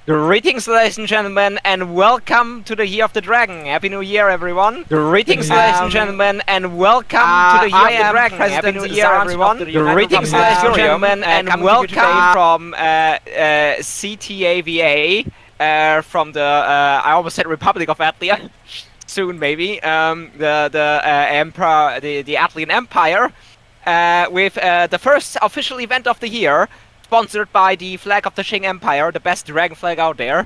Greetings, ladies and gentlemen, and welcome to the Year of the Dragon. Happy New Year, everyone. Greetings, ladies and gentlemen, and welcome to the Year of the Dragon. Happy New Year, everyone. Greetings, ladies and gentlemen, and welcome from CTAVA, from the, I almost said Republic of Atlia, soon maybe, the Atlian Empire, with the first official event of the year, sponsored by the flag of the Qing Empire, the best dragon flag out there.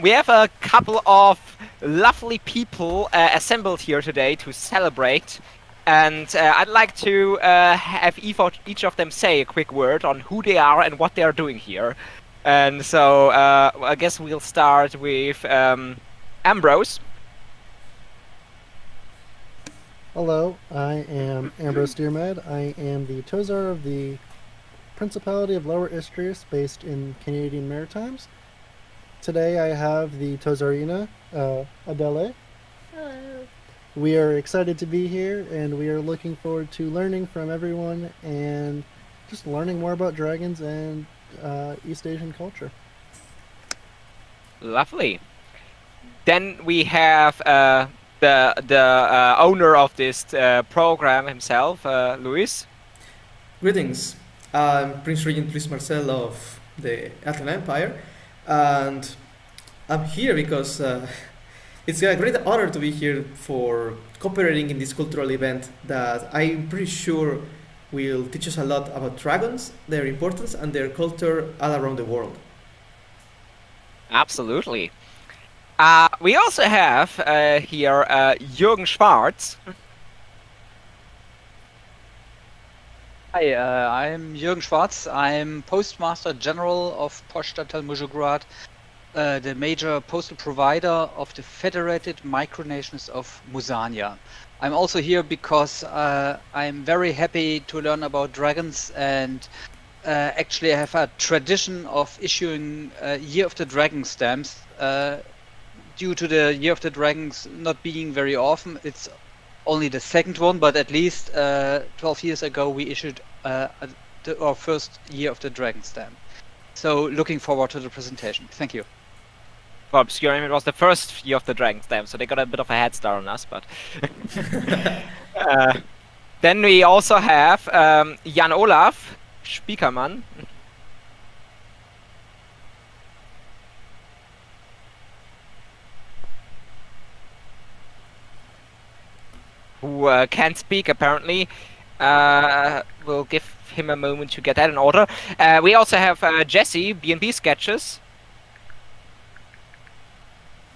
We have a couple of lovely people assembled here today to celebrate, and I'd like to have each of them say a quick word on who they are and what they are doing here. And so I guess we'll start with Ambrose. Hello, I am Ambrose Dearmed. I am the Tozar of the Principality of Lower Istrias, based in Canadian Maritimes. Today I have the Tozarina, Adele. Hello. We are excited to be here, and we are looking forward to learning from everyone and just learning more about dragons and East Asian culture. Lovely. Then we have the owner of this program himself, Luis. Greetings, I'm Prince Regent Luis Marcel of the Atlan Empire, and I'm here because it's a great honor to be here for cooperating in this cultural event that I'm pretty sure will teach us a lot about dragons, their importance, and their culture all around the world. Absolutely. We also have here Jürgen Schwarz. Hi, I'm Jürgen Schwarz. I'm Postmaster General of Poststadtteil Muzhugorod, the major postal provider of the Federated Micronations of Musania. I'm also here because I'm very happy to learn about dragons, and actually I have a tradition of issuing Year of the Dragon stamps. Due to the Year of the Dragons not being very often, it's only the second one, but at least 12 years ago we issued our first Year of the Dragon stamp. So looking forward to the presentation. Thank you. For Obscurium, it was the first Year of the Dragon stamp, so they got a bit of a head start on us, but... Then we also have Jan Olaf Spiekermann. Who can't speak apparently. We'll give him a moment to get that in order. We also have Jesse, B&B Sketches.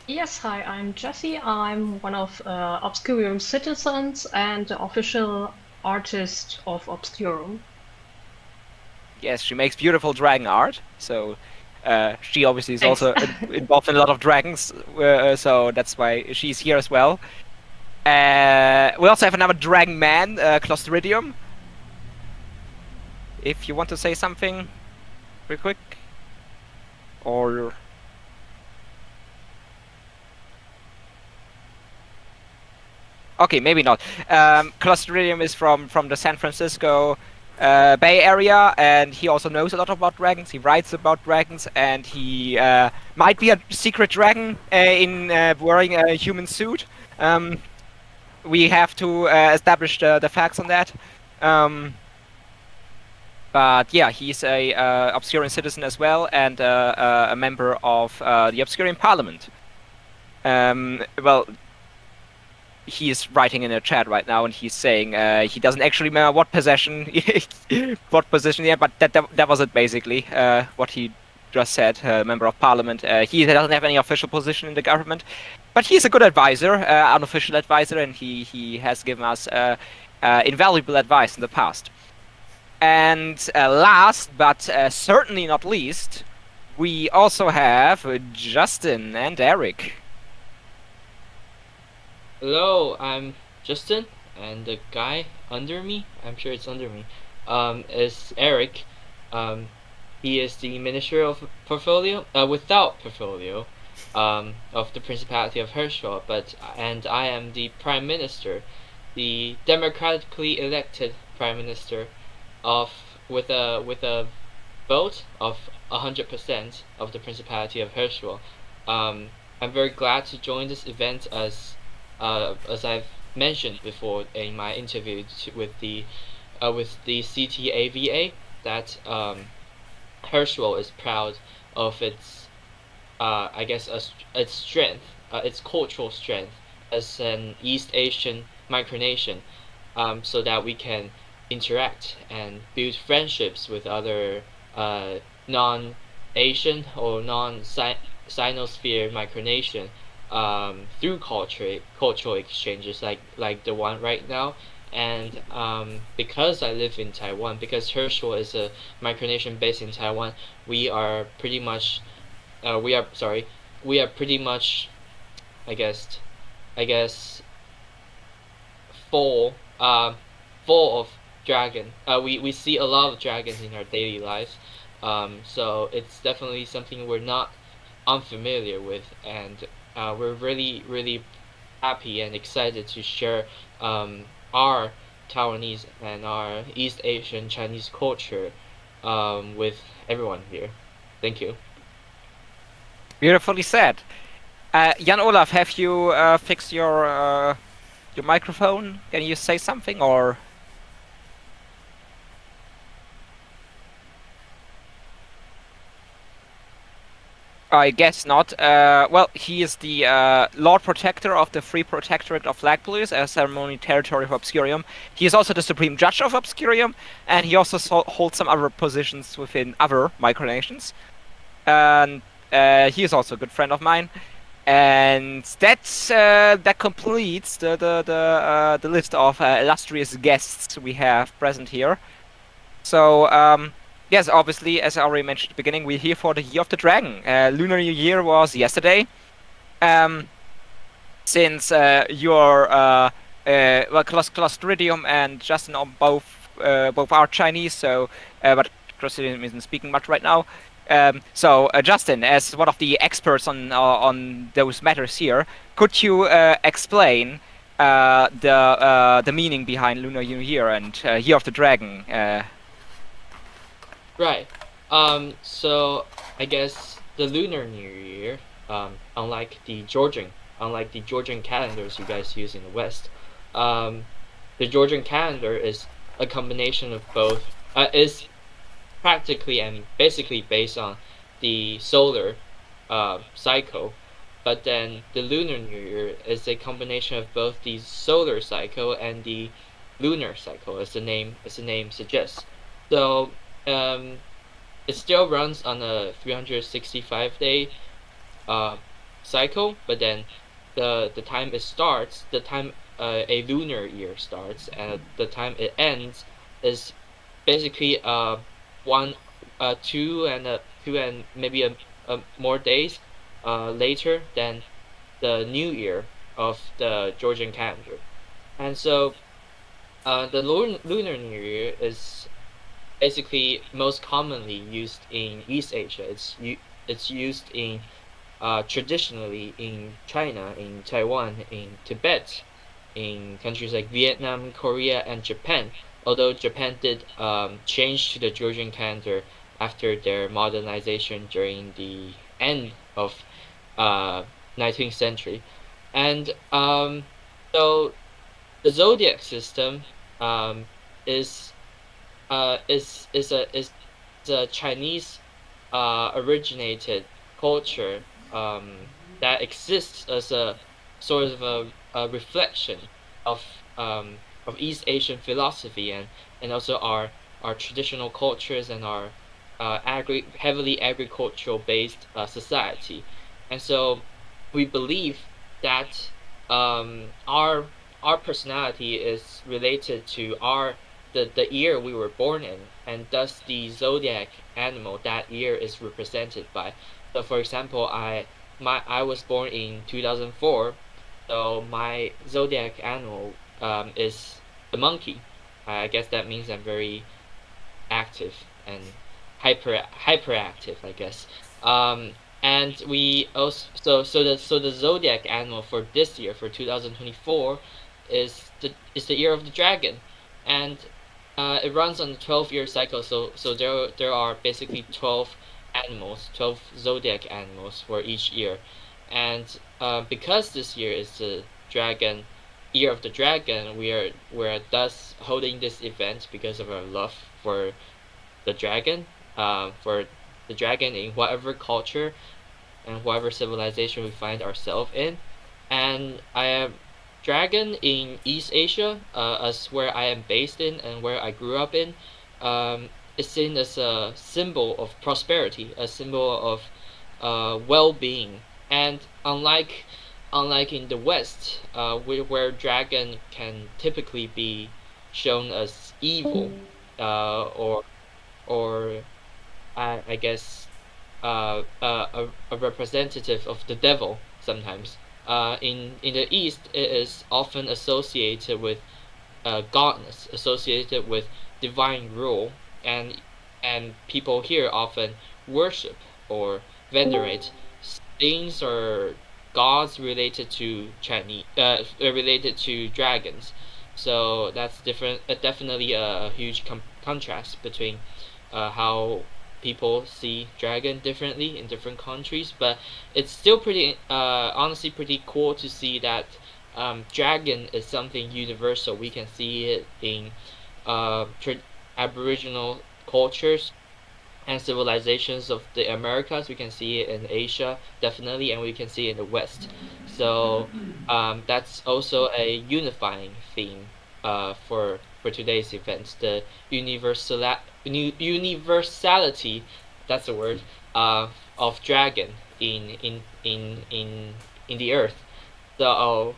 Yes, hi, I'm Jessie. I'm one of Obscurium's citizens and the official artist of Obscurium. Yes, she makes beautiful dragon art, so she obviously is also involved in a lot of dragons, so that's why she's here as well. We also have another dragon man, Clostridium. If you want to say something real quick, or okay, maybe not. Clostridium is from the San Francisco Bay Area, and he also knows a lot about dragons. He writes about dragons, and he might be a secret dragon in wearing a human suit. We have to establish the facts on that. But yeah, he's a Obscurian citizen as well, and a member of the Obscurian Parliament. Well, he is writing in a chat right now, and he's saying he doesn't actually remember what position he had, but that was it basically. What he just said, member of Parliament. He doesn't have any official position in the government, but he's a good advisor, unofficial advisor, and he has given us invaluable advice in the past. And last, but certainly not least, we also have Justin and Eric. Hello, I'm Justin, and the guy under me, I'm sure it's under me, is Eric. He is the Minister of Portfolio, without portfolio, of the Principality of Herschel, and I am the Prime Minister, the democratically elected Prime Minister with a vote of 100% of the Principality of Herschel. I'm very glad to join this event as I've mentioned before in my interview with the CTAVA that Herschel is proud of its I guess its strength, its cultural strength as an East Asian micronation, so that we can interact and build friendships with other non-Asian or non-Sinosphere micronation through cultural exchanges like the one right now. And because I live in Taiwan, because Herschel is a micronation based in Taiwan, we are pretty much pretty much I guess full of dragon. We see a lot of dragons in our daily lives. So it's definitely something we're not unfamiliar with, and we're really happy and excited to share our Taiwanese and our East Asian Chinese culture with everyone here. Thank you. Beautifully said. Jan Olaf, have you fixed your microphone? Can you say something, or? I guess not. Well, he is the Lord Protector of the Free Protectorate of Flag Blues, a ceremony territory of Obscurium. He is also the Supreme Judge of Obscurium, and he also holds some other positions within other micronations. And he is also a good friend of mine. And that completes the list of illustrious guests we have present here. So yes, obviously, as I already mentioned at the beginning, we're here for the Year of the Dragon. Lunar New Year was yesterday. Since you're Clostridium and Justin both are Chinese, so but Clostridium isn't speaking much right now. So Justin, as one of the experts on those matters here, could you explain the meaning behind Lunar New Year and Year of the Dragon? Right. So I guess the Lunar New Year, unlike the Georgian calendars you guys use in the West, the Georgian calendar is a combination of both. Is practically and basically based on the solar cycle, but then the Lunar New Year is a combination of both the solar cycle and the lunar cycle, as the name suggests. So it still runs on a 365-day cycle, but then the time a lunar year starts and the time it ends is basically 2 and maybe more days later than the new year of the Georgian calendar. And so the Lunar New Year is basically most commonly used in East Asia. It's used in traditionally in China, in Taiwan, in Tibet, in countries like Vietnam, Korea, and Japan. Although Japan did change to the Georgian calendar after their modernization during the end of 19th century. And so the zodiac system is a Chinese originated culture that exists as a sort of a reflection of East Asian philosophy and also our traditional cultures and our heavily agricultural based society. And so we believe that our personality is related to the year we were born in, and thus the zodiac animal that year is represented by. So for example, I was born in 2004, so my zodiac animal is the monkey. I guess that means I'm very active and hyperactive, I guess. And we also so the zodiac animal for this year, for 2024, is the year of the dragon. And It runs on a 12-year cycle, so there are basically 12 animals, 12 zodiac animals for each year, and because this year is the dragon year of the dragon, we're thus holding this event because of our love for the dragon, for the dragon in whatever culture and whatever civilization we find ourselves in, and I am dragon in East Asia, as where I am based in and where I grew up in, is seen as a symbol of prosperity, a symbol of well-being. And unlike in the West, where dragon can typically be shown as evil, or I guess a representative of the devil sometimes. In the East, it is often associated with godness, associated with divine rule, and people here often worship or venerate things or gods related to Chinese, related to dragons. So that's different. Definitely a huge contrast between how people see dragon differently in different countries, but it's still pretty honestly pretty cool to see that dragon is something universal. We can see it in Aboriginal cultures and civilizations of the Americas. We can see it in Asia definitely, and we can see it in the West. So that's also a unifying theme for today's event, the universality, that's the word, of dragon in the earth. So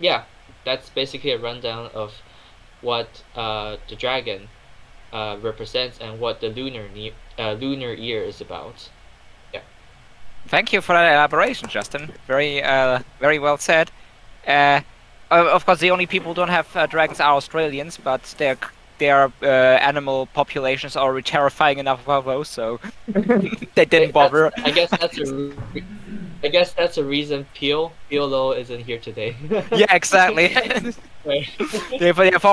yeah, that's basically a rundown of what the dragon represents and what the lunar year is about. Yeah. Thank you for that elaboration, Justin. Very well said. Of course, the only people who don't have dragons are Australians, but their animal populations are already terrifying enough of those, so they didn't bother. I guess that's a reason PLO isn't here today. Yeah, exactly. Right. they've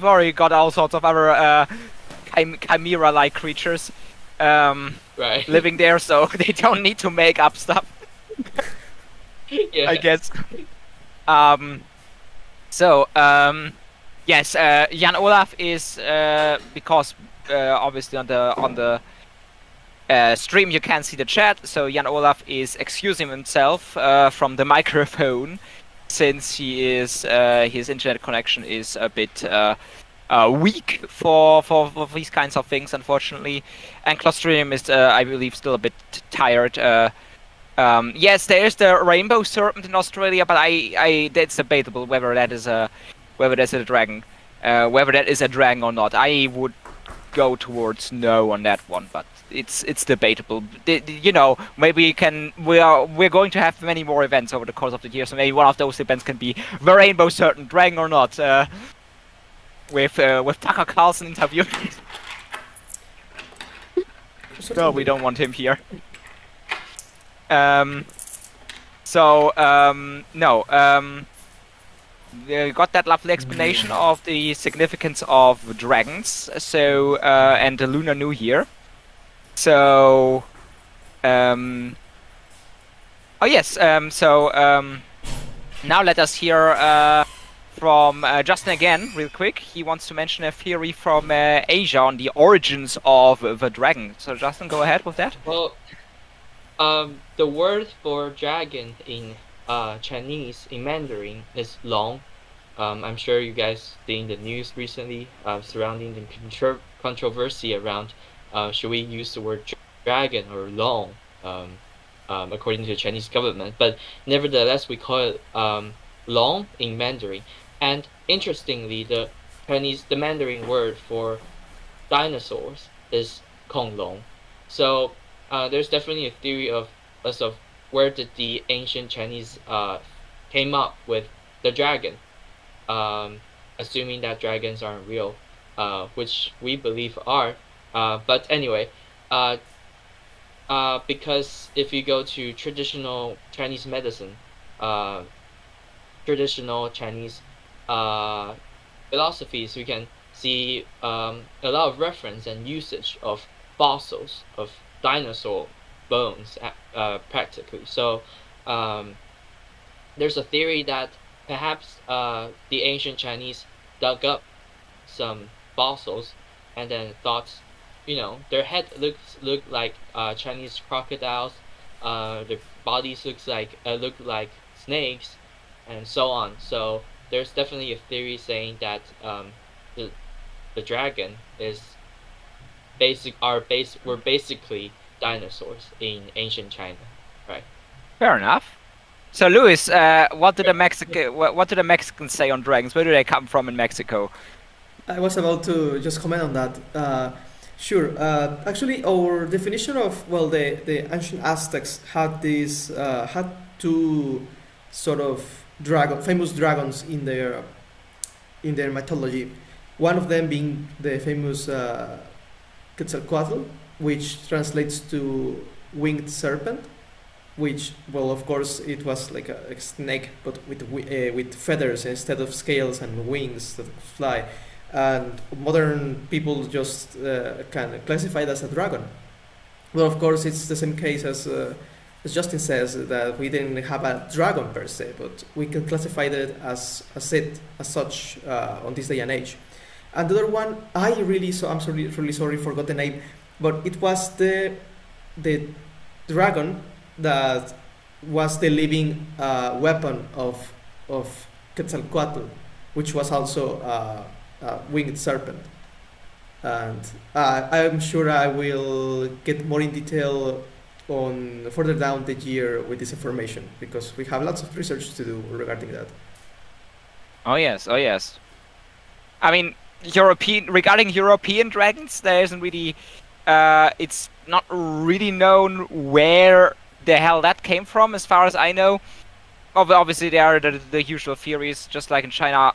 already got all sorts of other chimera-like creatures Right. living there, so they don't need to make up stuff, Yeah. I guess. Yes, Jan Olaf is because obviously on the stream you can't see the chat, so Jan Olaf is excusing himself from the microphone since his internet connection is a bit weak for these kinds of things, unfortunately, and Clostridium is I believe still a bit tired. Yes, there is the rainbow serpent in Australia, but I that's debatable whether that is a dragon, whether that is a dragon or not. I would go towards no on that one, but it's debatable. You know, maybe we're going to have many more events over the course of the year, so maybe one of those events can be the rainbow serpent dragon or not. With Tucker Carlson interviewed. No, we don't want him here. We got that lovely explanation of the significance of dragons, so and the Lunar New Year. So, now let us hear from Justin again, real quick. He wants to mention a theory from Asia on the origins of the dragon. So, Justin, go ahead with that. Well, the word for dragon in Chinese, in Mandarin, is long. I'm sure you guys seen the news recently surrounding the controversy around should we use the word dragon or long, according to the Chinese government. But nevertheless, we call it long in Mandarin. And interestingly, the Mandarin word for dinosaurs is Konglong. So there's definitely a theory of where did the ancient Chinese came up with the dragon, assuming that dragons aren't real, which we believe are. But anyway, because if you go to traditional Chinese medicine, traditional Chinese philosophies, we can see a lot of reference and usage of fossils of dinosaur bones, practically. So there's a theory that perhaps the ancient Chinese dug up some fossils and then thought, their head look like Chinese crocodiles, their bodies look like snakes, and so on. So there's definitely a theory saying that the the dragon is were basically dinosaurs in ancient China, right? Fair enough. So, Luis, what do the Mexicans say on dragons? Where do they come from in Mexico? I was about to just comment on that. Sure. Actually, our definition of, well, the ancient Aztecs had had two sort of famous dragons in their mythology. One of them being the famous Quetzalcoatl, which translates to winged serpent, which, well, of course, it was like a snake, but with feathers instead of scales and wings that fly. And modern people just can classify it as a dragon. Well, of course, it's the same case as Justin says, that we didn't have a dragon per se, but we can classify it as such on this day and age. And the other one, I'm really sorry, forgot the name, but it was the dragon that was the living weapon of Quetzalcoatl, which was also a winged serpent. And I'm sure I will get more in detail on further down the year with this information, because we have lots of research to do regarding that. Oh yes. I mean, regarding European dragons, there isn't really. It's not really known where the hell that came from, as far as I know. Obviously, there are the usual theories, just like in China.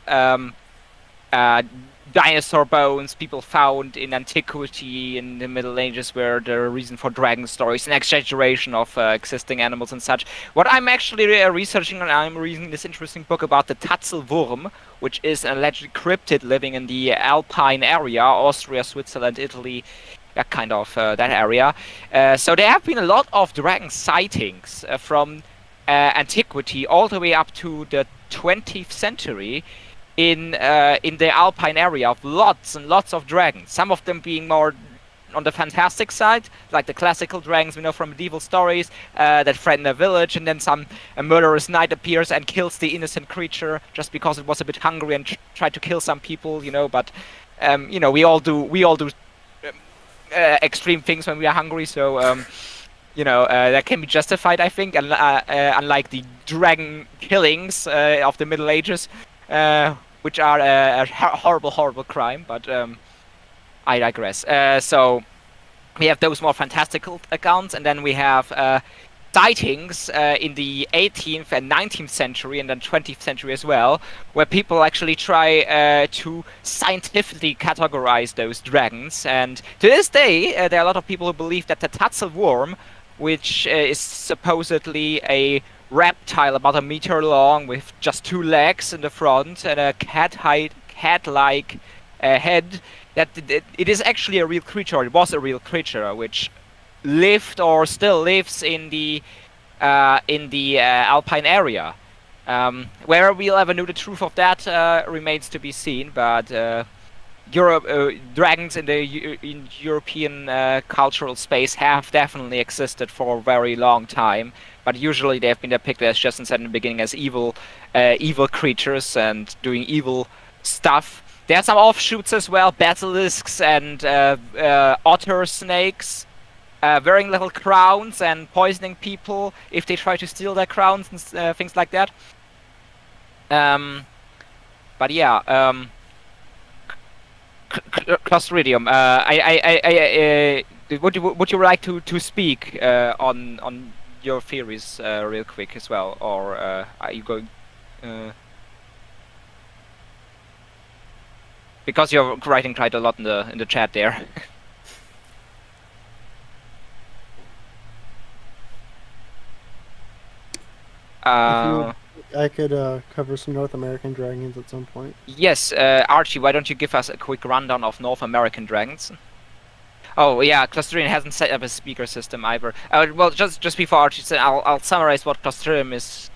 Dinosaur bones people found in antiquity in the Middle Ages were the reason for dragon stories, an exaggeration of existing animals and such. What I'm actually researching, and I'm reading this interesting book about the Tatzelwurm, which is an alleged cryptid living in the Alpine area, Austria, Switzerland, Italy, kind of that area. So there have been a lot of dragon sightings from antiquity all the way up to the 20th century. In the Alpine area, of lots and lots of dragons. Some of them being more on the fantastic side, like the classical dragons we know from medieval stories that threaten a village, and then a murderous knight appears and kills the innocent creature just because it was a bit hungry and tried to kill some people. But we all do extreme things when we are hungry. So that can be justified, I think. And unlike the dragon killings of the Middle Ages. Which are a horrible crime, but I digress. So we have those more fantastical accounts, and then we have sightings in the 18th and 19th century, and then 20th century as well, where people actually try to scientifically categorize those dragons. And to this day, there are a lot of people who believe that the Tatzelwurm, which is supposedly a reptile about a meter long with just 2 legs in the front and a cat-like head, that it is actually a real creature, or it was a real creature, which lived or still lives in the Alpine area. Where we'll ever know the truth of that remains to be seen, but dragons in European cultural space have definitely existed for a very long time. But usually they have been depicted, as Justin said in the beginning, as evil creatures and doing evil stuff. There are some offshoots as well, basilisks and otter snakes, wearing little crowns and poisoning people if they try to steal their crowns and things like that. But yeah, Clostridium, would you like to speak on your theories real quick as well, or are you going? Because you're writing quite a lot in the chat there. If you would I could cover some North American dragons at some point. Yes, Archie, why don't you give us a quick rundown of North American dragons? Oh yeah, Clostridium hasn't set up a speaker system either. Well, just before Archie said, I'll summarize what Clostridium is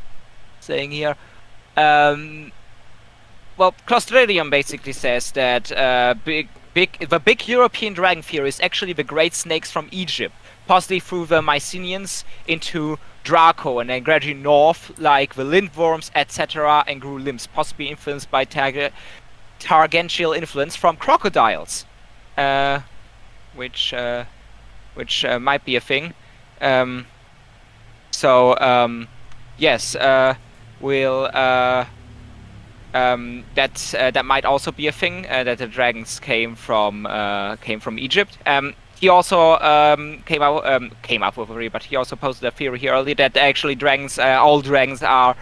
saying here. Well, Clostridium basically says that the big European dragon fear is actually the great snakes from Egypt, possibly through the Mycenaeans into Draco and then gradually north, like the lindworms, etc., and grew limbs, possibly influenced by tangential influence from crocodiles, which might be a thing. Yes, we'll. That might also be a thing, that the dragons came from Egypt. He also came up with a theory, but he also posted a theory here earlier that actually dragons, all dragons are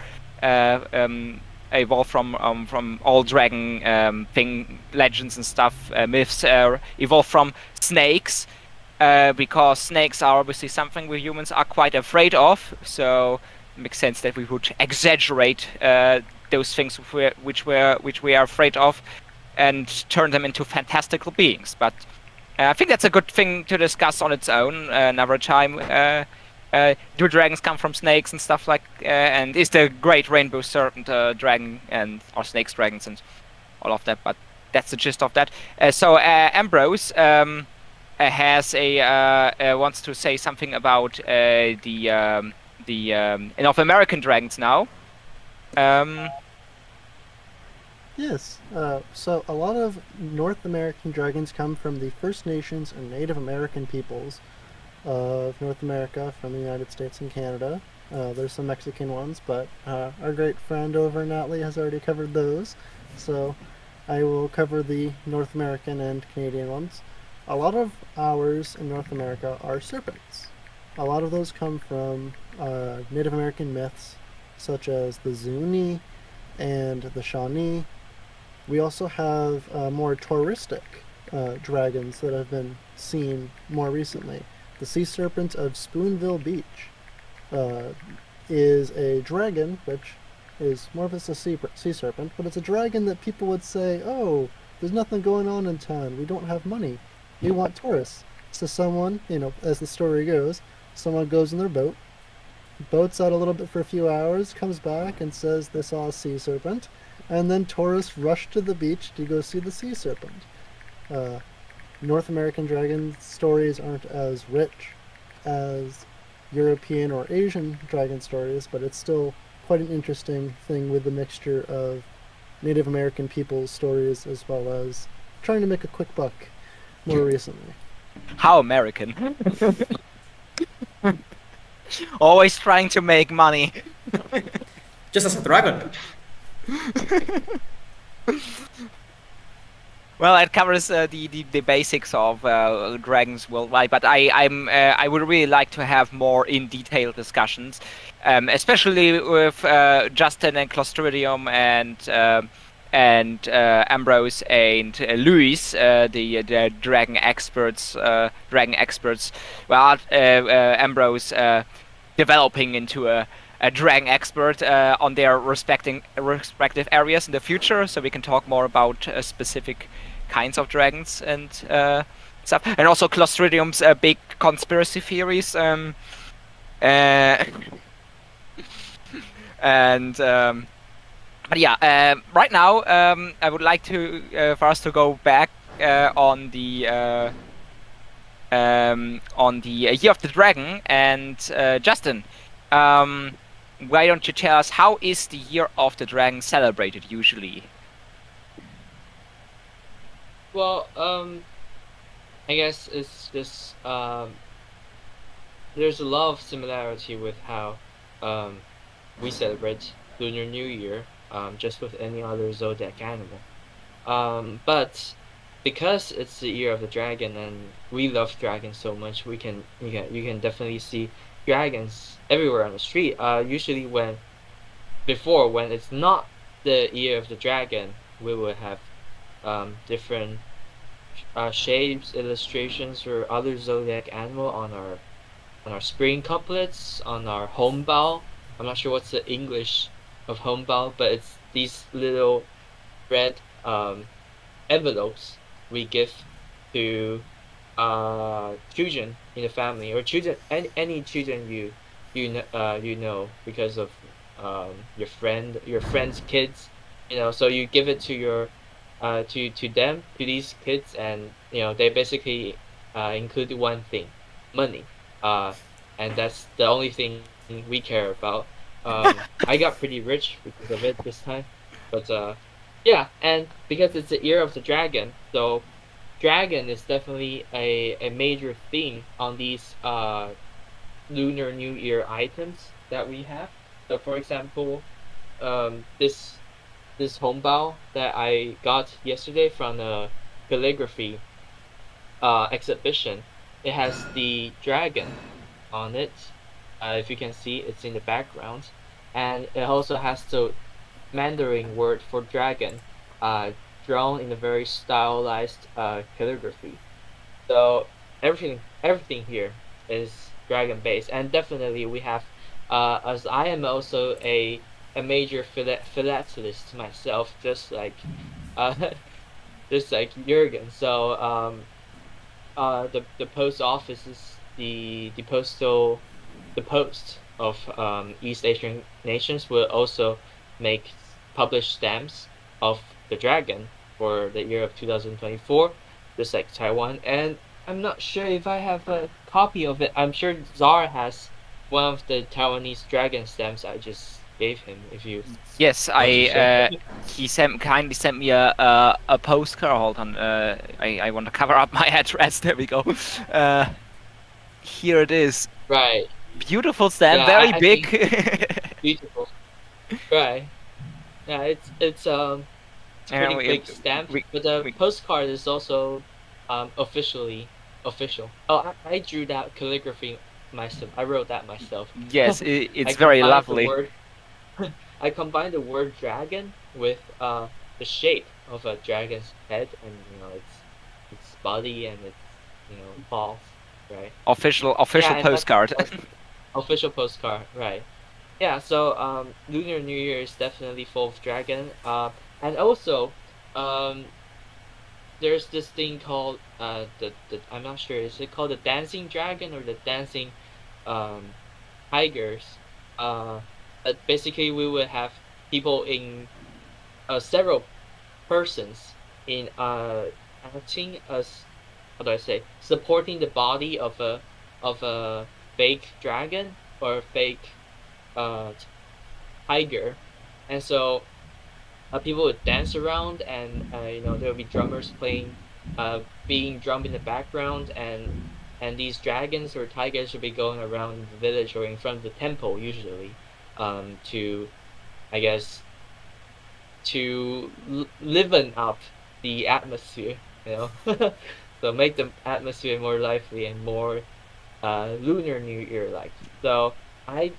evolved from all dragon legends and stuff, myths, evolved from snakes, because snakes are obviously something we humans are quite afraid of. So it makes sense that we would exaggerate those things which we are afraid of, and turn them into fantastical beings. But I think that's a good thing to discuss on its own another time. Do dragons come from snakes and stuff like? And is the Great Rainbow Serpent dragon or snakes, dragons, and all of that? But that's the gist of that. So Ambrose has wants to say something about the North American dragons now. Yes, so a lot of North American dragons come from the First Nations and Native American peoples of North America, from the United States and Canada. There's some Mexican ones, but our great friend over in Atlee has already covered those, so I will cover the North American and Canadian ones. A lot of ours in North America are serpents. A lot of those come from Native American myths, such as the Zuni and the Shawnee. We also have more touristic dragons that have been seen more recently. The sea serpent of Spoonville Beach is a dragon, which is more of a sea serpent, but it's a dragon that people would say, oh, there's nothing going on in town, we don't have money, we want tourists. So someone, as the story goes, someone goes in their boat, boats out a little bit for a few hours, comes back and says they saw a sea serpent, and then tourists rush to the beach to go see the sea serpent. North American dragon stories aren't as rich as European or Asian dragon stories, but it's still quite an interesting thing with the mixture of Native American people's stories as well as trying to make a quick buck more recently. How American. Always trying to make money. Just as a dragon. Well, it covers the basics of dragons worldwide, but I would really like to have more in detail discussions, especially with Justin and Clostridium and Ambrose and Luis, the dragon experts. Well, Ambrose developing into a dragon expert on their respective areas in the future, so we can talk more about specific kinds of dragons and stuff, and also Clostridium's big conspiracy theories. But yeah, right now I would like to for us to go back on the Year of the Dragon, and Justin, why don't you tell us how is the Year of the Dragon celebrated usually? Well, I guess it's just there's a lot of similarity with how we celebrate Lunar New Year, just with any other zodiac animal. But because it's the Year of the Dragon and we love dragons so much, you can definitely see dragons everywhere on the street. Usually when it's not the Year of the Dragon, we will have different shapes, illustrations, or other zodiac animal on our spring couplets, on our home bow. I'm not sure what's the English of hongbao, but it's these little red envelopes we give to children in the family, or children, any children you know because of your friend's kids, so you give it to your to them, to these kids, and they basically include one thing: money, and that's the only thing we care about. I got pretty rich because of it this time, but yeah, and because it's the year of the dragon, so dragon is definitely a major theme on these Lunar New Year items that we have. So, for example, this hongbao that I got yesterday from a calligraphy exhibition, it has the dragon on it. If you can see, it's in the background, and it also has the Mandarin word for dragon, drawn in a very stylized calligraphy. So everything here is dragon based, and definitely we have, as I am also a major philatelist myself, just like uh, just like Jurgen. So the post office is the post of East Asian nations will also publish stamps of the dragon for the year of 2024, just like Taiwan. And I'm not sure if I have a copy of it. I'm sure Czar has one of the Taiwanese dragon stamps I just gave him. If you Yes, he kindly sent me a postcard. Hold on, I want to cover up my address. There we go. Here it is. right, Beautiful stamp, yeah, very I big. think beautiful, right? Yeah, it's And pretty big stamp, but the we- postcard is also official. Oh, I drew that calligraphy myself. I wrote that myself. yes, I it's very combined the lovely. word I combined the word dragon with the shape of a dragon's head, and its body and its paws, right? Official Yeah, and that's postcard. official postcard, right? Yeah, so Lunar New Year is definitely full of dragon. And also, um, there's this thing called the I'm not sure, is it called the dancing dragon or the dancing um tigers? Uh, but basically we would have people in several persons in acting as, how do I say, supporting the body of a fake dragon or a fake uh tiger, and so people would dance around, and there would be drummers playing, being drum in the background, and these dragons or tigers would be going around the village or in front of the temple usually, to, I guess, to liven up the atmosphere, so make the atmosphere more lively and more Lunar New Year like. So I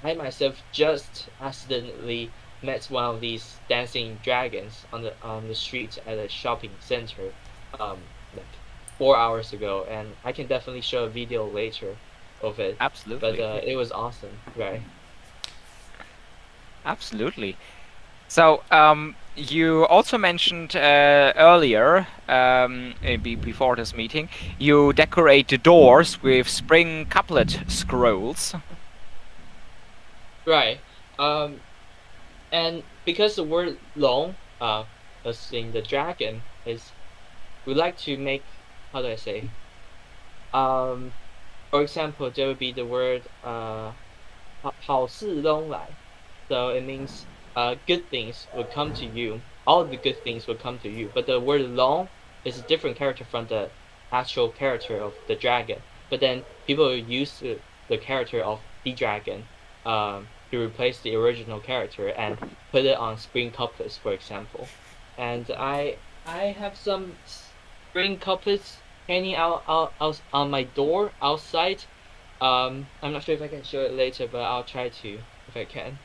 myself just accidentally met one of these dancing dragons on the street at a shopping center, like 4 hours ago, and I can definitely show a video later of it. Absolutely. But it was awesome, right? Absolutely. So, you also mentioned earlier, before this meeting, you decorate the doors with spring couplet scrolls. Right. And because the word long, as in the dragon, is, we like to make, how do I say? For example, there would be the word 好事long来, so it means good things will come to you. All the good things will come to you. But the word long is a different character from the actual character of the dragon. But then people use the character of the dragon to replace the original character and put it on spring couplets, for example. And I have some spring couplets hanging out on my door outside. I'm not sure if I can show it later, but I'll try to if I can.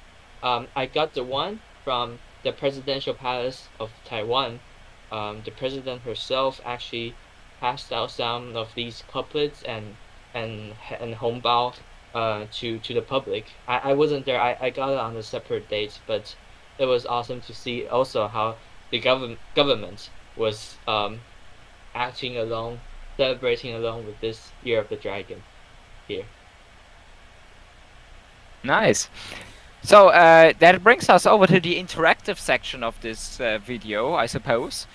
I got the one from the presidential palace of Taiwan. The president herself actually passed out some of these couplets and hongbao to the public. I wasn't there. I got it on a separate date, but it was awesome to see also how the government was acting along, celebrating along with this Year of the Dragon here. Nice. So that brings us over to the interactive section of this video, I suppose.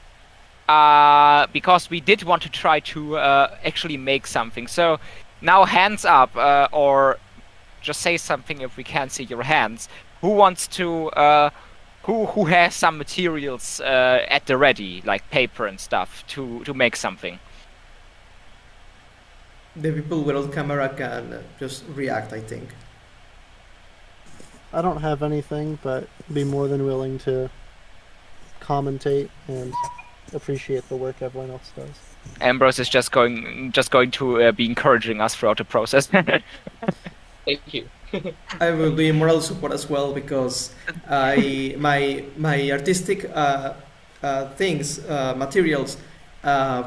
Because we did want to try to actually make something. So now hands up, or just say something if we can't see your hands. Who wants to, who has some materials at the ready, like paper and stuff, to make something? The people without camera can just react, I think. I don't have anything, but be more than willing to commentate and appreciate the work everyone else does. Ambrose is just going to be encouraging us throughout the process. Thank you. I will be moral support as well because my artistic things materials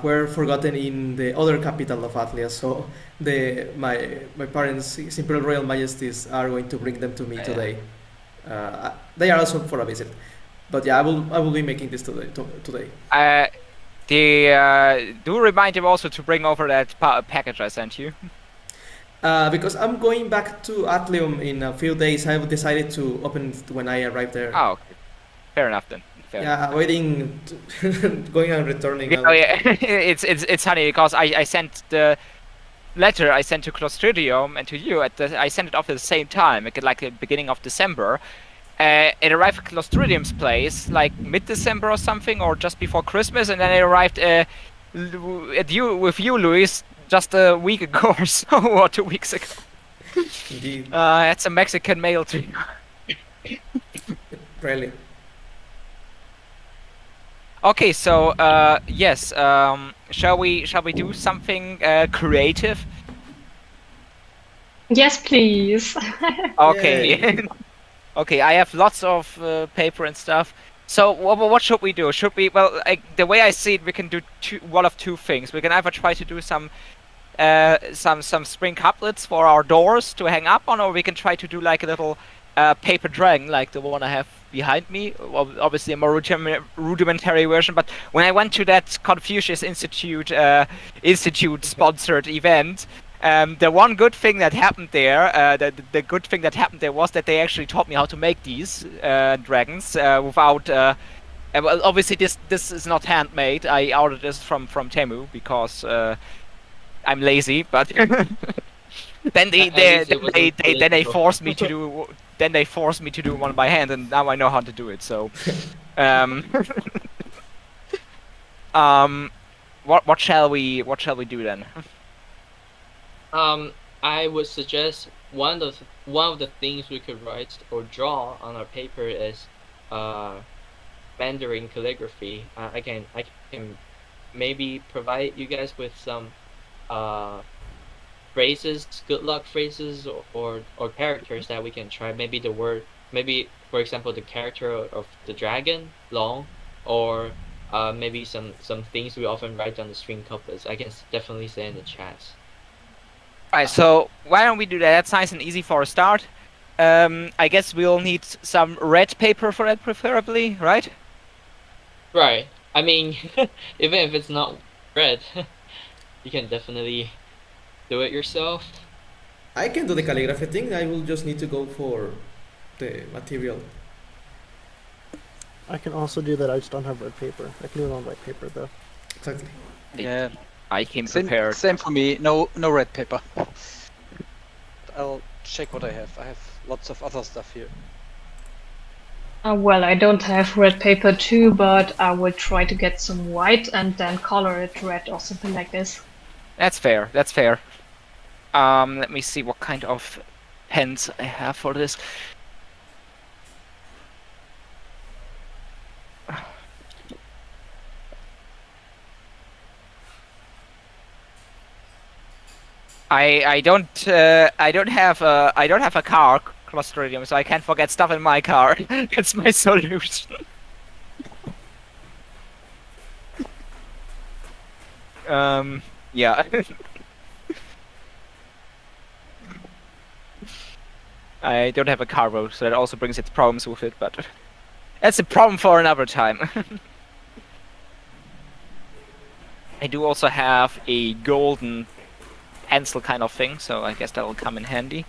were forgotten in the other capital of Atlia. So my parents, His Imperial Royal Majesties, are going to bring them to me today. They are also for a visit, but yeah, I will be making this today. Do remind him also to bring over that package I sent you. Because I'm going back to Atlium in a few days, I've decided to open it when I arrive there. Oh, okay. Fair enough then. Waiting, going and returning. Oh yeah, it's funny because I sent the letter I sent to Clostridium and to you I sent it off at the same time, like the beginning of December. It arrived at Clostridium's place like mid-December or something, or just before Christmas, and then it arrived with you, Luis, just a week ago or so, or 2 weeks ago. Indeed. That's a Mexican mail to you. Really. Okay, so yes, shall we do something creative? Yes, please. Okay. Okay, I have lots of paper and stuff. So what should we do? Should we? Well, the way I see it, we can do one of two things. We can either try to do some spring couplets for our doors to hang up on, or we can try to do like a little paper dragon, like the one I have behind me. Obviously a more rudimentary version, but when I went to that Confucius Institute sponsored event, the one good thing that happened there, the good thing that happened there was that they actually taught me how to make these dragons without. Well, obviously this is not handmade. I ordered this from Temu because I'm lazy, but then they forced me to do. Then they forced me to do one by hand, and now I know how to do it. So, what shall we do then? I would suggest one of the things we could write or draw on our paper is Mandarin calligraphy. I can maybe provide you guys with some phrases, good luck phrases, or characters that we can try. Maybe the word, maybe for example the character of the dragon, long, or maybe some things we often write on the string couplets. I can definitely say in the chat. Alright, so why don't we do that? That's nice and easy for a start. I guess we'll need some red paper for that, preferably, right? Right. I mean, even if it's not red, you can definitely do it yourself. I can do the calligraphy thing. I will just need to go for the material. I can also do that. I just don't have red paper. I can do it on white paper though. Exactly. Yeah, I came prepared. same for me. No red paper. I'll check what I have. I have lots of other stuff here. Well, I don't have red paper too, but I will try to get some white and then color it red or something like this. That's fair. That's fair. Let me see what kind of pens I have for this. I don't have a car, Clostridium, so I can't forget stuff in my car. That's my solution. Yeah. I don't have a cargo, so that also brings its problems with it, but that's a problem for another time. I do also have a golden pencil kind of thing, so I guess that'll come in handy.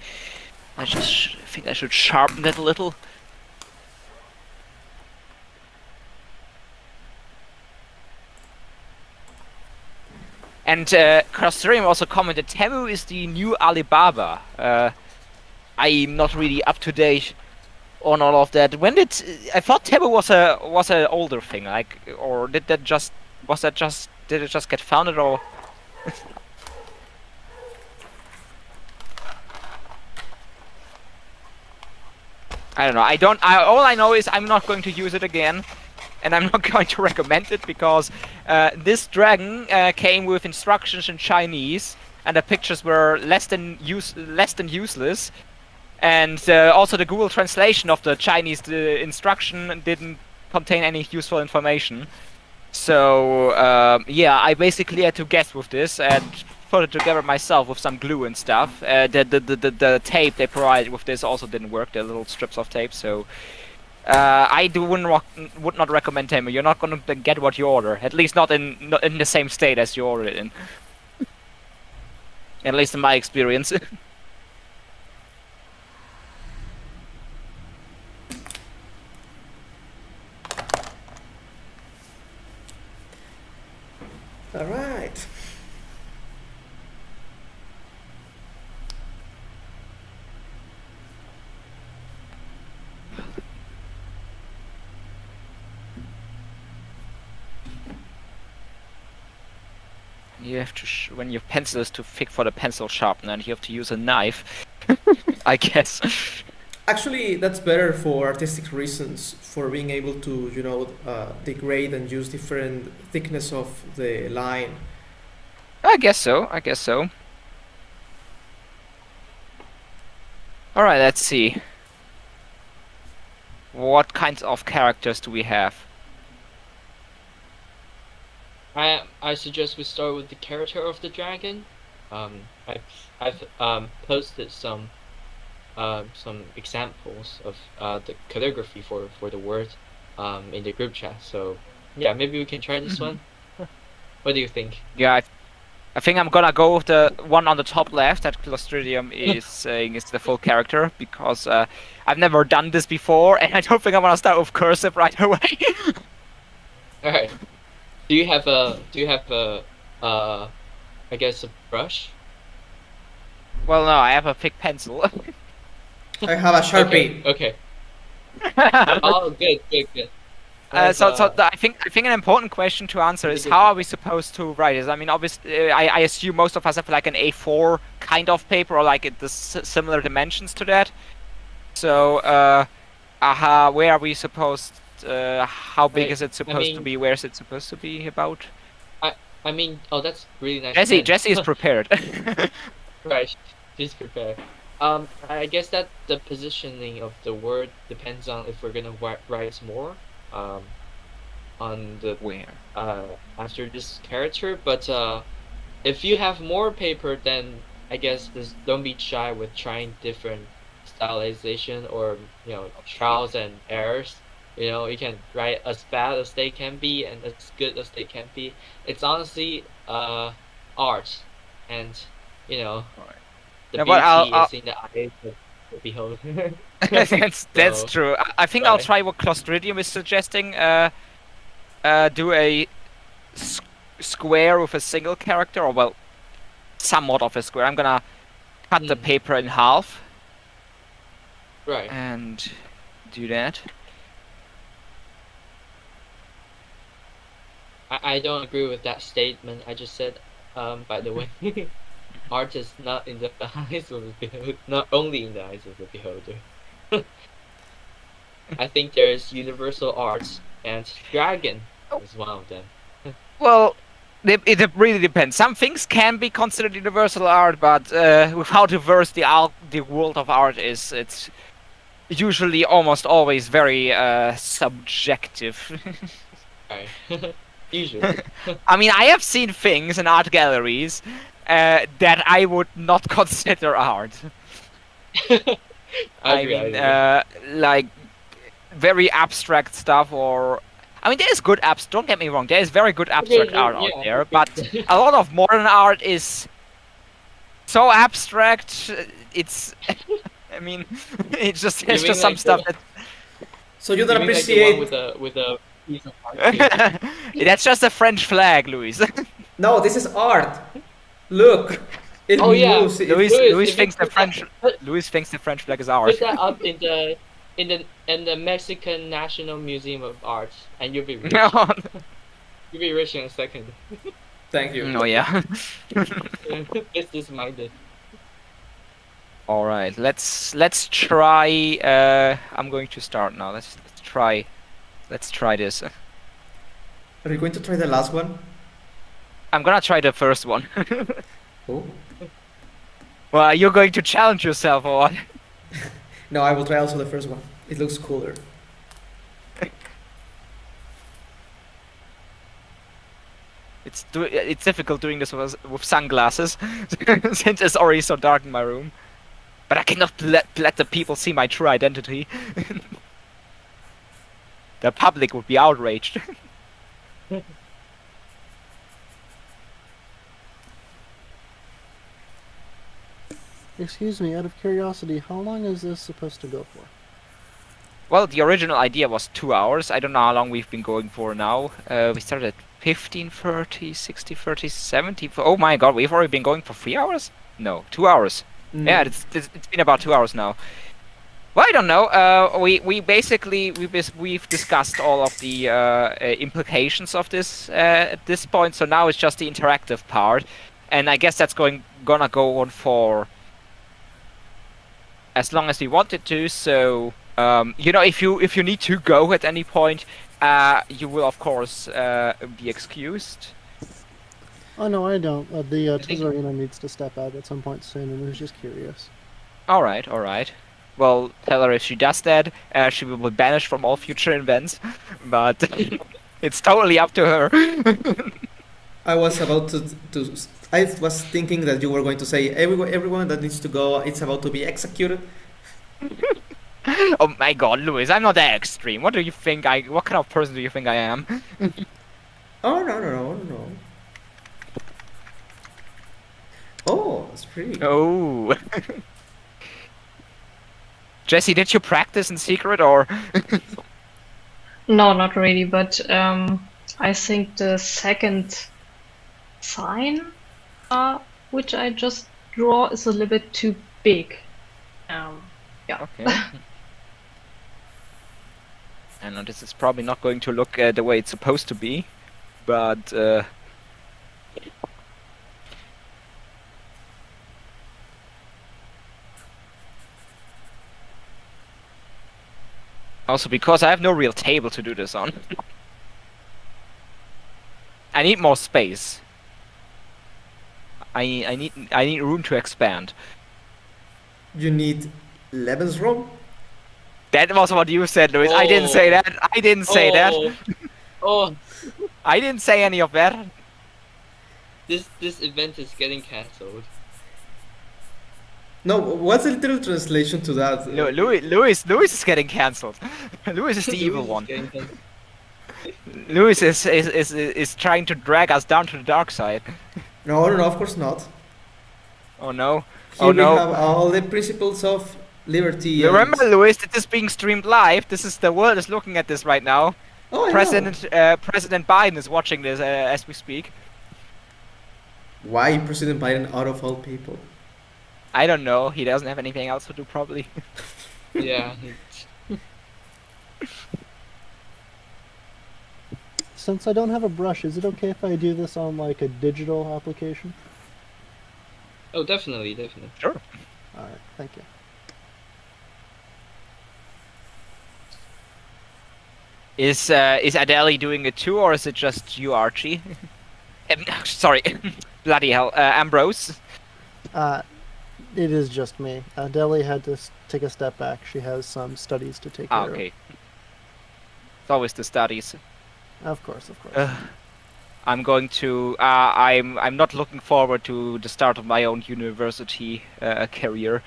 I just think I should sharpen that a little. And Crosterium also commented, Temu is the new Alibaba. I'm not really up to date on all of that. When did I thought Temu was an older thing, like, or did it just get founded, or? I don't know. All I know is I'm not going to use it again, and I'm not going to recommend it because this dragon came with instructions in Chinese, and the pictures were less than useless, and also the Google translation of the Chinese instruction didn't contain any useful information. So yeah, I basically had to guess with this and put it together myself with some glue and stuff. The tape they provided with this also didn't work. The little strips of tape. So would not recommend Temu. You're not gonna get what you order. At least not in the same state as you ordered it in. At least in my experience. All right. You have to when your pencil is too thick for the pencil sharpener, and you have to use a knife. I guess. Actually, that's better for artistic reasons, for being able to, degrade and use different thickness of the line. I guess so. Alright, let's see. What kinds of characters do we have? I suggest we start with the character of the dragon. I've posted some examples of the calligraphy for the word in the group chat. So yeah, maybe we can try this one. What do you think? Yeah, I think I'm gonna go with the one on the top left that Clostridium is saying is the full character, because I've never done this before, and I don't think I'm gonna start with cursive right away. All right. Do you have a I guess a brush? Well, no, I have a thick pencil. I have a Sharpie. Okay. Oh, good. So I think an important question to answer is, how are we supposed to write this? I mean, obviously, I assume most of us have like an A4 kind of paper, or like the similar dimensions to that. So, where are we supposed? How big is it supposed to be? Where is it supposed to be about? I mean, oh, that's really nice. Jesse is prepared. Right, she's prepared. I guess that the positioning of the word depends on if we're gonna write more on the Where? after this character. But if you have more paper, then I guess don't be shy with trying different stylization, or trials and errors. You can write as bad as they can be and as good as they can be. It's honestly art, and the Yeah, beauty I'll is in the eyes of the beholder. that's true. I think I'll try what Clostridium is suggesting. Do a square with a single character, or well, somewhat of a square. I'm gonna cut the paper in half. Right. And do that. I don't agree with that statement I just said. By the way, art is not in the eyes of the beholder, not only in the eyes of the beholder. I think there's universal arts, and dragon is one of them. Well, it really depends. Some things can be considered universal art, but with how diverse the world of art is, it's usually almost always very subjective. Right. Usually. I mean, I have seen things in art galleries that I would not consider art. I mean, like very abstract stuff, or I mean, there is good abs. Don't get me wrong. There is very good abstract art out there, but a lot of modern art is so abstract. It's, I mean, it's just You there's mean just some like stuff So you you don't mean like the one appreciate. with a piece of art? that. That's just a French flag, Louis. No, this is art. Look, it Oh yeah, moves. Louis if you thinks the put French that, Louis thinks the French flag is art. put that up in the Mexican National Museum of Art, and you'll be rich. No, You'll be rich in a second. Thank you. no, yeah. Business minded. All right, let's try. I'm going to start now. Let's try this. Are you going to try the last one? I'm gonna try the first one. Oh. Well, you're going to challenge yourself or what? No, I will try also the first one. It looks cooler. It's difficult doing this with sunglasses since it's already so dark in my room. But I cannot let the people see my true identity. The public would be outraged. Excuse me, out of curiosity, how long is this supposed to go for? Well, the original idea was 2 hours. I don't know how long we've been going for now. We started at 15, 30, 60, 30, 70. Oh my god, we've already been going for 3 hours? No, 2 hours. Yeah, it's been about 2 hours now. Well, I don't know. We've discussed all of the implications of this at this point. So now it's just the interactive part, and I guess that's gonna go on for as long as we want it to. So you know, if you need to go at any point, you will of course be excused. Oh no, I don't. The think- Tozarina needs to step out at some point soon, and was just curious. All right, all right. Well, tell her if she does that, she will be banished from all future events. But it's totally up to her. I was about to. I was thinking that you were going to say everyone that needs to go, it's about to be executed. Oh my God, Louis, I'm not that extreme. What do you think? What kind of person do you think I am? Oh no. Oh, that's pretty. Oh. Jesse, did you practice in secret or? No, not really, but I think the second sign, which I just draw, is a little bit too big. Yeah. Okay. I know this is probably not going to look the way it's supposed to be, but also because I have no real table to do this on. I need more space. I need room to expand. You need Lebensraum? That was what you said, Louis. I didn't say that. I didn't say that. Oh, I didn't say any of that. this event is getting cancelled. No, what's the literal translation to that? Louis is getting cancelled. Louis is the evil Louis is one. getting cancelled. Louis is trying to drag us down to the dark side. No, of course not. Oh no. Here Oh we no. have all the principles of liberty. and- Remember, Louis, that this is being streamed live. This is the world is looking at this right now. Oh, I know. President Biden is watching this as we speak. Why President Biden out of all people? I don't know. He doesn't have anything else to do, probably. Yeah. Since I don't have a brush, is it okay if I do this on like a digital application? Oh, definitely. Sure. Alright, thank you. Is Adele doing it too, or is it just you, Archie? Sorry, bloody hell, Ambrose. It is just me. Deli had to take a step back. She has some studies to take care Okay. It's always the studies. of. Of course. I'm going to. I'm not looking forward to the start of my own university career.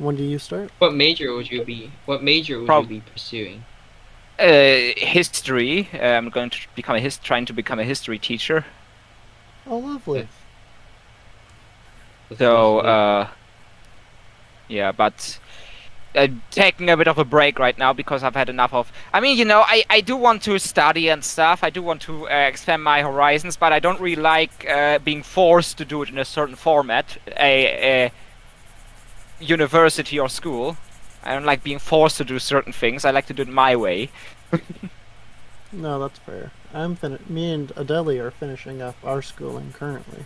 When do you start? What major would you be? What major would Prob- you be pursuing? History. I'm going to become trying to become a history teacher. Oh, lovely. That's So, lovely. yeah, but taking a bit of a break right now because I've had enough of. I mean, you know, I do want to study and stuff. I do want to expand my horizons, but I don't really like being forced to do it in a certain format, a university or school. I don't like being forced to do certain things. I like to do it my way. No, that's fair. Me and Adeli are finishing up our schooling currently.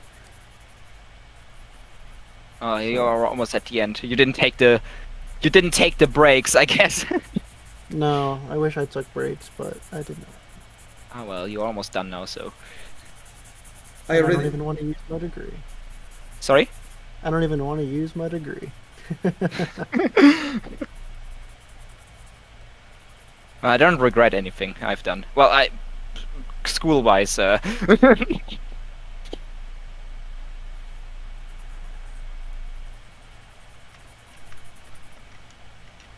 You're almost at the end. You didn't take the breaks, I guess. No, I wish I took breaks, but I did not. Oh well, you're almost done now, so. I I don't already. even want to use my degree. Sorry? I don't even want to use my degree. I don't regret anything I've done. Well, school-wise,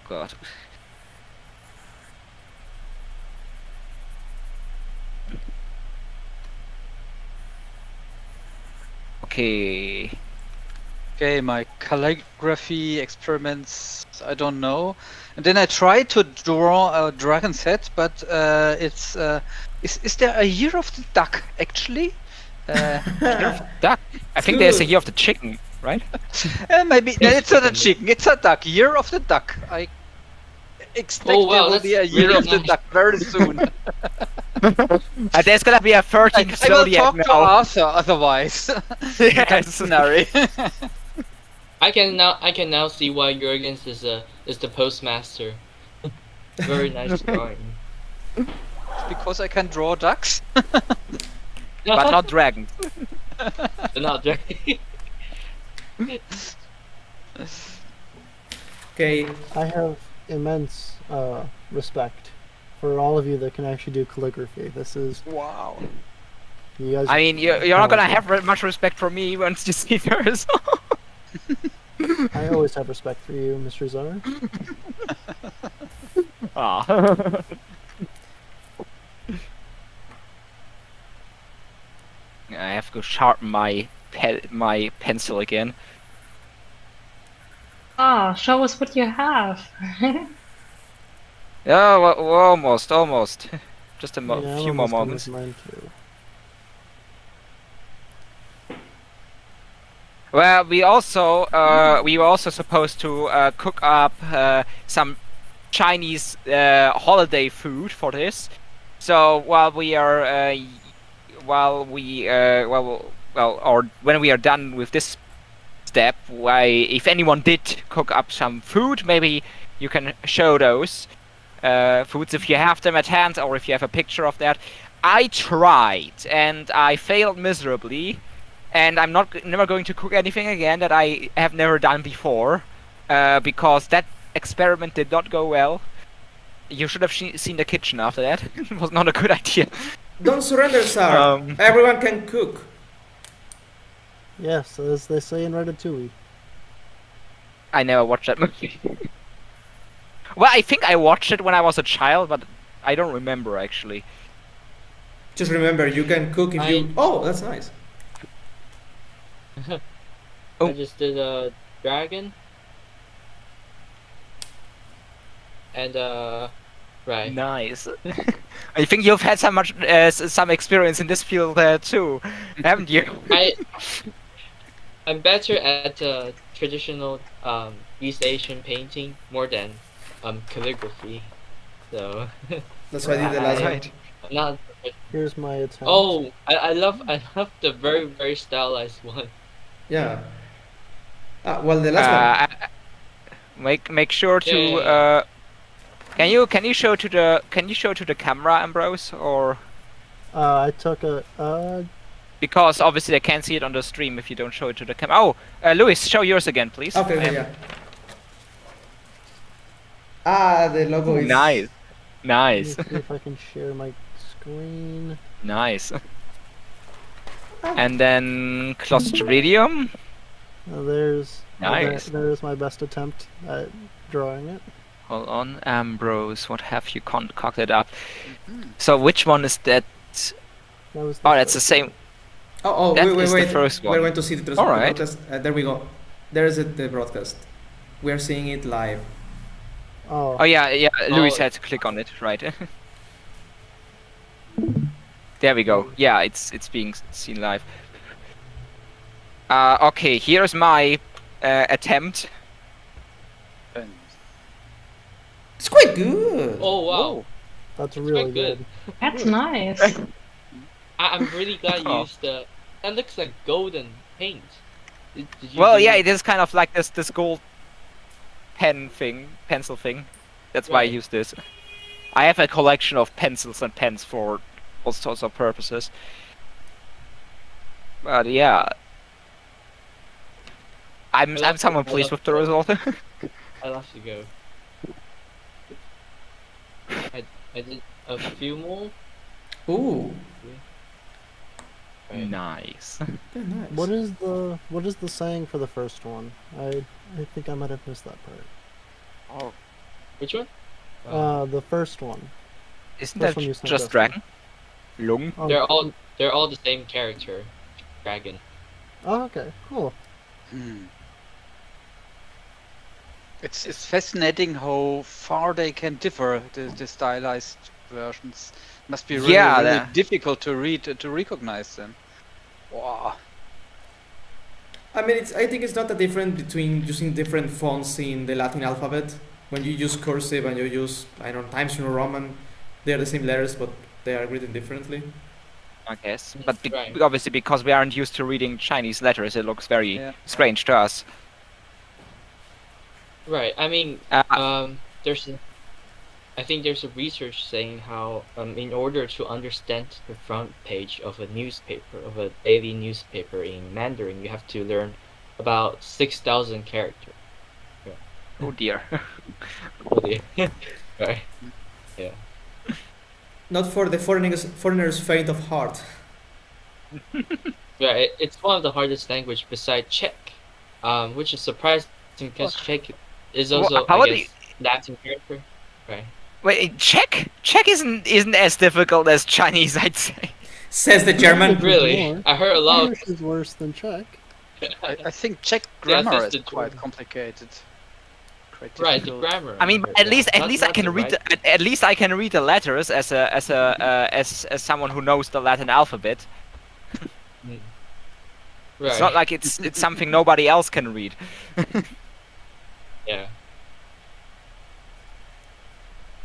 God. Okay. Okay, my calligraphy experiments, I don't know. And then I tried to draw a dragon's head, but it's is there a year of the duck actually? Duck. I think there's a year of the chicken, right? Maybe no, it's not a chicken, it's a duck. Year of the duck. I expect Oh, wow, there will that's be a year really of the nice. duck very soon. There's gonna be a 13th I will zodiac talk to now. Arthur otherwise. Yes. Scenario. I can now see why Jurgens is the postmaster. Very nice drawing. Because I can draw ducks. But not dragons. Not drawing. Okay. I have immense respect for all of you that can actually do calligraphy. This is Wow. you guys. I mean, you're not gonna have much respect for me once you see yours. I always have respect for you, Mr. Czar. Ah. I have to go sharpen my pencil again. Ah, show us what you have. Yeah, well, almost. Just a Yeah, I'm few more almost done moments. with mine too. Well, we were also supposed to cook up some Chinese holiday food for this. So while we are when we are done with this step, if anyone did cook up some food, maybe you can show those foods if you have them at hand or if you have a picture of that. I tried and I failed miserably. And I'm never going to cook anything again that I have never done before, because that experiment did not go well. You should have seen the kitchen after that. It was not a good idea. Don't surrender, sir. Everyone can cook. Yes, as they say in Ratatouille. I never watched that movie. Well, I think I watched it when I was a child, but I don't remember actually. Just remember, you can cook if you. Oh, that's nice. Oh. I just did a dragon. And right. Nice. I think you've had some experience in this field too, haven't you? I'm better at traditional East Asian painting more than calligraphy. So That's what I did the last one. Right. I'm not. Here's my attempt. Oh, I love the very stylized one. Yeah. Well, the last one. Make sure to Yeah. can you show to the camera, Ambrose, or I took a because obviously they can't see it on the stream if you don't show it to the camera. Oh, Louis, show yours again, please. Okay, yeah. The logo is Nice, let me nice, see if I can share my screen. nice. And then Clostridium. There's Nice. There's my best attempt at drawing it. Hold on, Ambrose. What have you concocted up? So which one is that? That was the Oh, that's the first same. Oh, That wait. is the first We're one. going to see the Alright. broadcast. There we go. There is the broadcast. We are seeing it live. Oh, Oh yeah. Louis Oh. had to click on it, right? There we go. Yeah, it's being seen live. Okay, here's my attempt. It's quite good. Oh wow, that's it's really quite good. good. That's nice. I'm really glad you Oh. used the. That looks like golden paint. Did you Well, do- yeah, it is kind of like this gold pencil thing. That's why I Right. use this. I have a collection of pencils and pens for all sorts of purposes. But yeah, I'm love somewhat to- I pleased love with the to- result. I'll have to go. I did a few more. Ooh, Right. Nice. very nice. What is the saying for the first one? I think I might have missed that part. Oh, Which one? The first one. isn't First that one you sent just us. Dragon? Lung? Oh, they're all the same character, dragon. Oh, okay, cool. It's fascinating how far they can differ, the stylized versions. Must be really, Yeah, really the- difficult to read, to recognize them. Wow. I mean, I think it's not that different between using different fonts in the Latin alphabet. When you use cursive and you use, I don't know, Times New Roman, they are the same letters, but they are written differently. I guess. But Right. obviously, because we aren't used to reading Chinese letters, it looks very Yeah. strange to us. Right. I mean, Uh, I think there's a research saying how, in order to understand the front page of a newspaper, of a daily newspaper in Mandarin, you have to learn about 6,000 characters. oh dear. Right. Not for the foreigners faint of heart. Yeah, it's one of the hardest language beside Czech, which is surprising because Czech is Well, also, how I do guess, Latin character. Right. Wait, Czech? Czech isn't as difficult as Chinese, I'd say. Says the German. Really? more. I heard a lot of English is worse than Czech. I think Czech Yeah, grammar that's is the quite German. complicated. Quite right, the difficult. grammar. I mean, heard at that. least Not- I not can the read right- at least I can read the letters as someone who knows the Latin alphabet. Right. It's not like it's something nobody else can read. Yeah.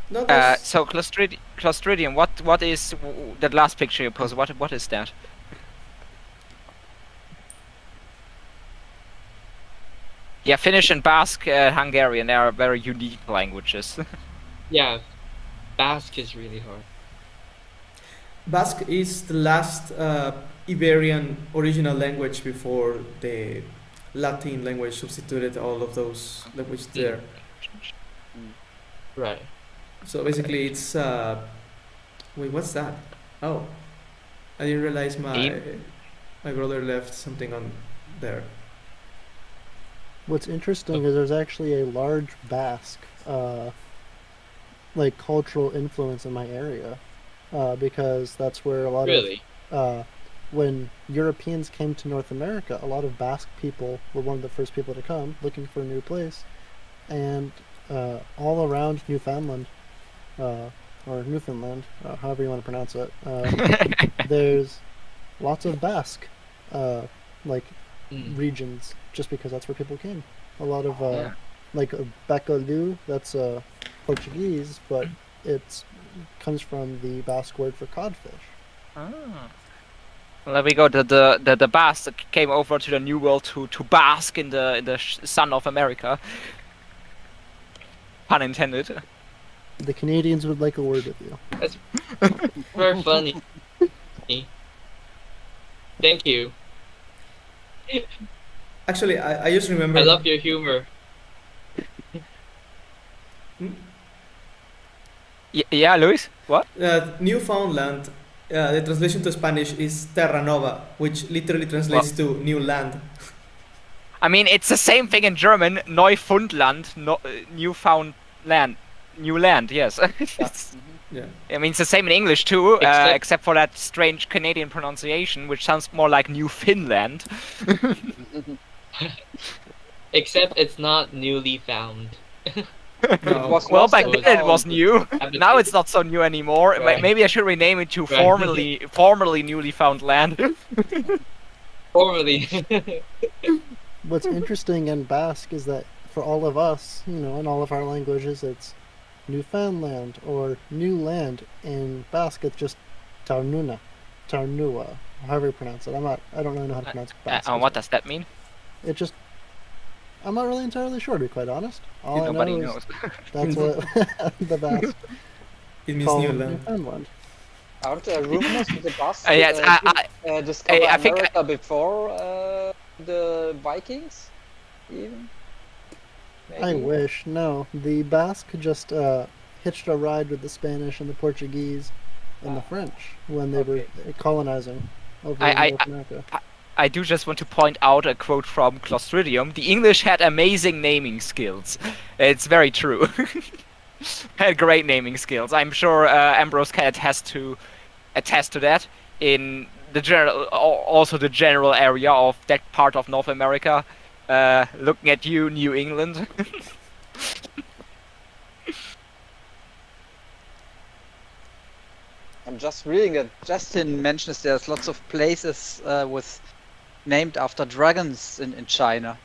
No, that's- So Clostridium, what is that last picture you posted? What is that? Yeah, Finnish and Basque, Hungarian, they are very unique languages. Yeah. Basque is really hard. Basque is the last Iberian original language before the Latin language substituted all of those languages there. Right. So basically, it's wait, what's that? Oh, I didn't realize my brother left something on there. What's interesting is there's actually a large Basque, like cultural influence in my area, because that's where a lot Really? of when Europeans came to North America, a lot of Basque people were one of the first people to come looking for a new place, and all around Newfoundland, or Newfoundland, however you want to pronounce it, there's lots of Basque, like Mm. regions, just because that's where people came. A lot of Yeah. like bacalhau, that's Portuguese, but it's comes from the Basque word for codfish. Ah. Well, there we go. The Basque came over to the New World to bask in the sun of America. Pun intended. The Canadians would like a word with you. Very funny. Thank you. Actually, I just remember. I love your humor. Yeah, Luis. What? Newfoundland. The translation to Spanish is Terra Nova, which literally translates to new land. I mean, it's the same thing in German. Neufundland, newfound land, new land. Yes. It's- Yeah. I mean, it's the same in English too, Except- except for that strange Canadian pronunciation, which sounds more like New Finland. Except it's not newly found. No. was Well, lost back and then it was found. new. Now it's not so new anymore. Right. Maybe I should rename it to Right. formerly newly found land. Formerly. What's interesting in Basque is that for all of us, in all of our languages, it's Newfoundland or new land. In Basque, it's just Tarnuna, Tarnua, however you pronounce it. I don't really know how to pronounce Basque. What does that mean? It just, I'm not really entirely sure, to be quite honest. All I Nobody know knows. is that's what the Basque It means call new land. Newfoundland. Aren't there rumors that the Basques Yes, discovered I think America before the Vikings? Even? I Maybe? wish. No, the Basque just hitched a ride with the Spanish and the Portuguese and the French when they were colonizing over in North America. I do just want to point out a quote from Clostridium. The English had amazing naming skills. It's very true. Had great naming skills. I'm sure Ambrose can attest to that in the also the general area of that part of North America. Looking at you, New England. I'm just reading that Justin mentions there's lots of places named after dragons in China.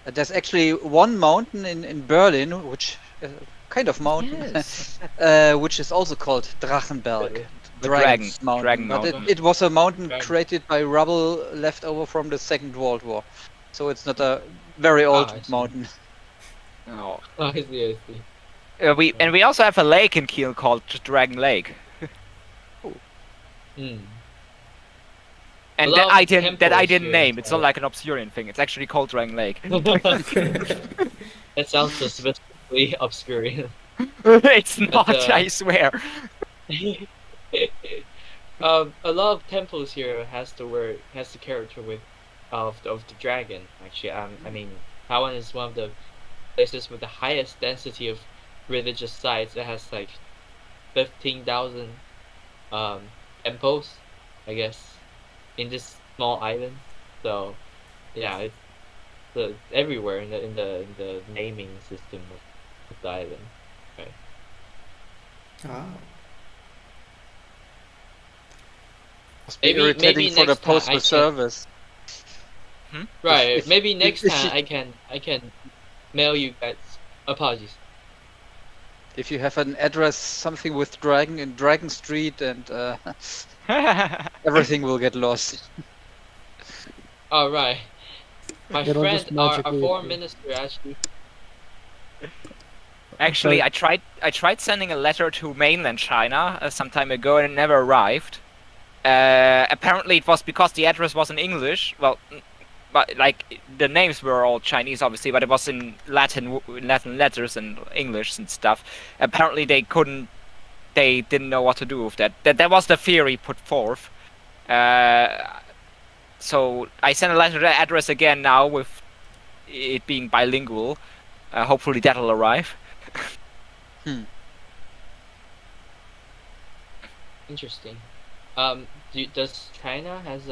There's actually one mountain in Berlin, which kind of mountain, Yes. which is also called Drachenberg. The Dragon's dragon- dragon But mountain. it was a mountain Dragon. created by rubble left over from the Second World War. So it's not a very old I see. mountain. Oh. Oh, I see. We also have a lake in Kiel called Dragon Lake. Hmm. And A lot that of I didn't temples name. here, It's so- not like an obscure thing. It's actually called Dragon Lake. That sounds suspiciously obscure. It's not, uh, I swear. A lot of temples here has the character of the dragon. Actually, I mean, Taiwan is one of the places with the highest density of religious sites. It has like 15,000 temples, I guess, in this small island. So, yeah, it's everywhere in the naming system of the island. Ah. Must be Maybe irritating for the next time I postal can- service. Right. If- Maybe next if time you- I can mail you guys. Apologies. If you have an address, something with dragon in Dragon Street, and everything will get lost. All right. My It'll just friend, our magically foreign appear. minister, actually. Actually, I tried sending a letter to mainland China some time ago and it never arrived. Apparently, it was because the address was in English. Well, but like the names were all Chinese, obviously, but it was in Latin letters and English and stuff. Apparently, they didn't know what to do with that. That was the theory put forth. So I sent a letter to that address again now with it being bilingual. Hopefully, that'll arrive. Interesting. Does China has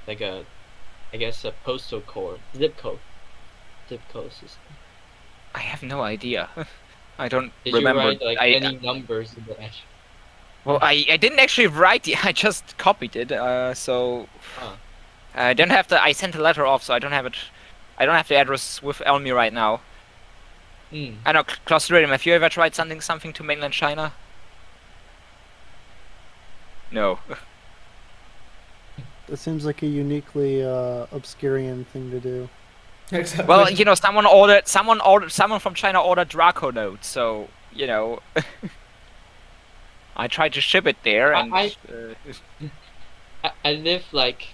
like a, I guess a postal code, zip code system? I have no idea. I don't Did remember. you write like I, any numbers in the actual? well, I didn't actually write it. I just copied it. So Huh. I don't have the. I sent a letter off, so I don't have it. I don't have the address on me right now. Hmm. I know, Clostridium, have you ever tried sending something to mainland China? No. It seems like a uniquely obscurian thing to do. Exactly. Well, you know, someone from China ordered Draco notes, so you know. I tried to ship it there, and I live like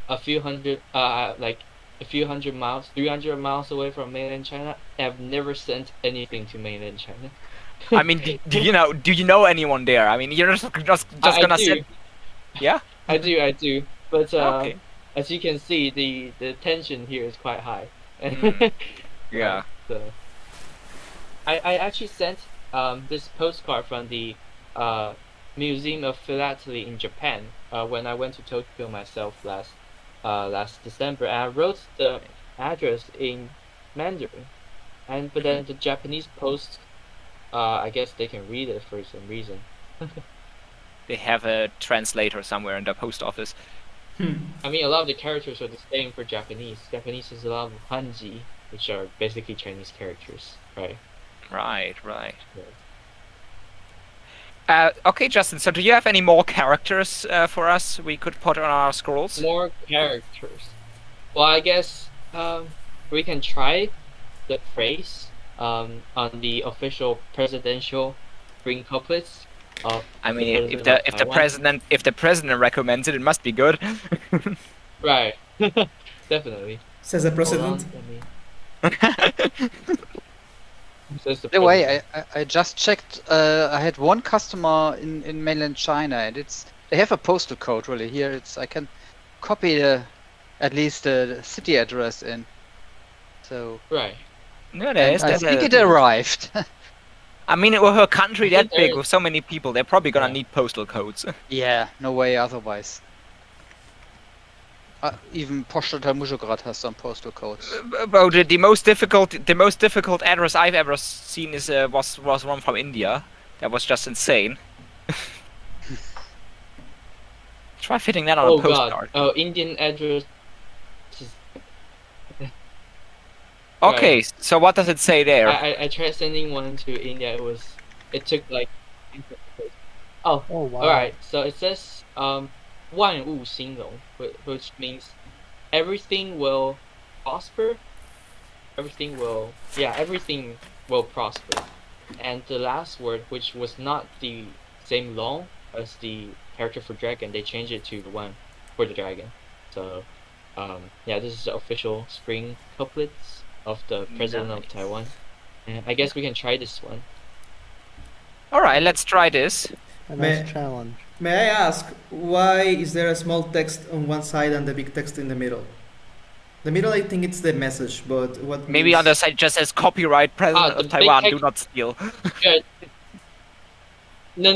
a few hundred miles, 300 miles away from mainland China. I've never sent anything to mainland China. I mean, do you know anyone there? I mean, you're just I gonna do. send. Yeah. I do, but Okay. as you can see, the tension here is quite high. Mm. Yeah. So I actually sent this postcard from the Museum of Philately in Japan when I went to Tokyo myself last December, and I wrote the address in Mandarin, but then the Japanese post, I guess they can read it for some reason. They have a translator somewhere in the post office. I mean, a lot of the characters are the same for Japanese. Japanese is a lot of kanji, which are basically Chinese characters, right? Right, right. Yeah. Okay, Justin, so do you have any more characters for us we could put on our scrolls? More characters. Well, I guess we can try the phrase on the official presidential spring couplets of I the mean, if President of the president recommends it, it must be good. Taiwan. Right. Definitely. Says the Hold on, president. let me- Says the By the way, president. I just checked. I had one customer in mainland China, and they have a postal code really here. I can copy at least the city address in. So Right. No, there is. I think it arrived. I mean, with a country I that think there big is- with so many people, they're probably gonna Yeah. need postal codes. Yeah, no way otherwise. Even Poststadt Muschelgrad has some postal codes. Well, the most difficult address I've ever seen was one from India. That was just insane. Try fitting that on Oh a postcard. God. Oh, Indian address. is- Okay, so what does it say there? I tried sending one to India. It took like. Oh, Oh wow. alright. So it says 万物兴隆, which means everything will prosper. Everything will prosper. And the last word, which was not the same long as the character for dragon, they changed it to the one for the dragon. So yeah, this is the official spring couplets of the president of Nice. Taiwan. And I guess we can try this one. Alright, let's try this. A nice May- challenge. May I ask, why is there a small text on one side and the big text in the middle? The middle, I think it's the message, but what Maybe means- on the side it just says copyright President the of big Taiwan, text- do not steal. Yeah. No.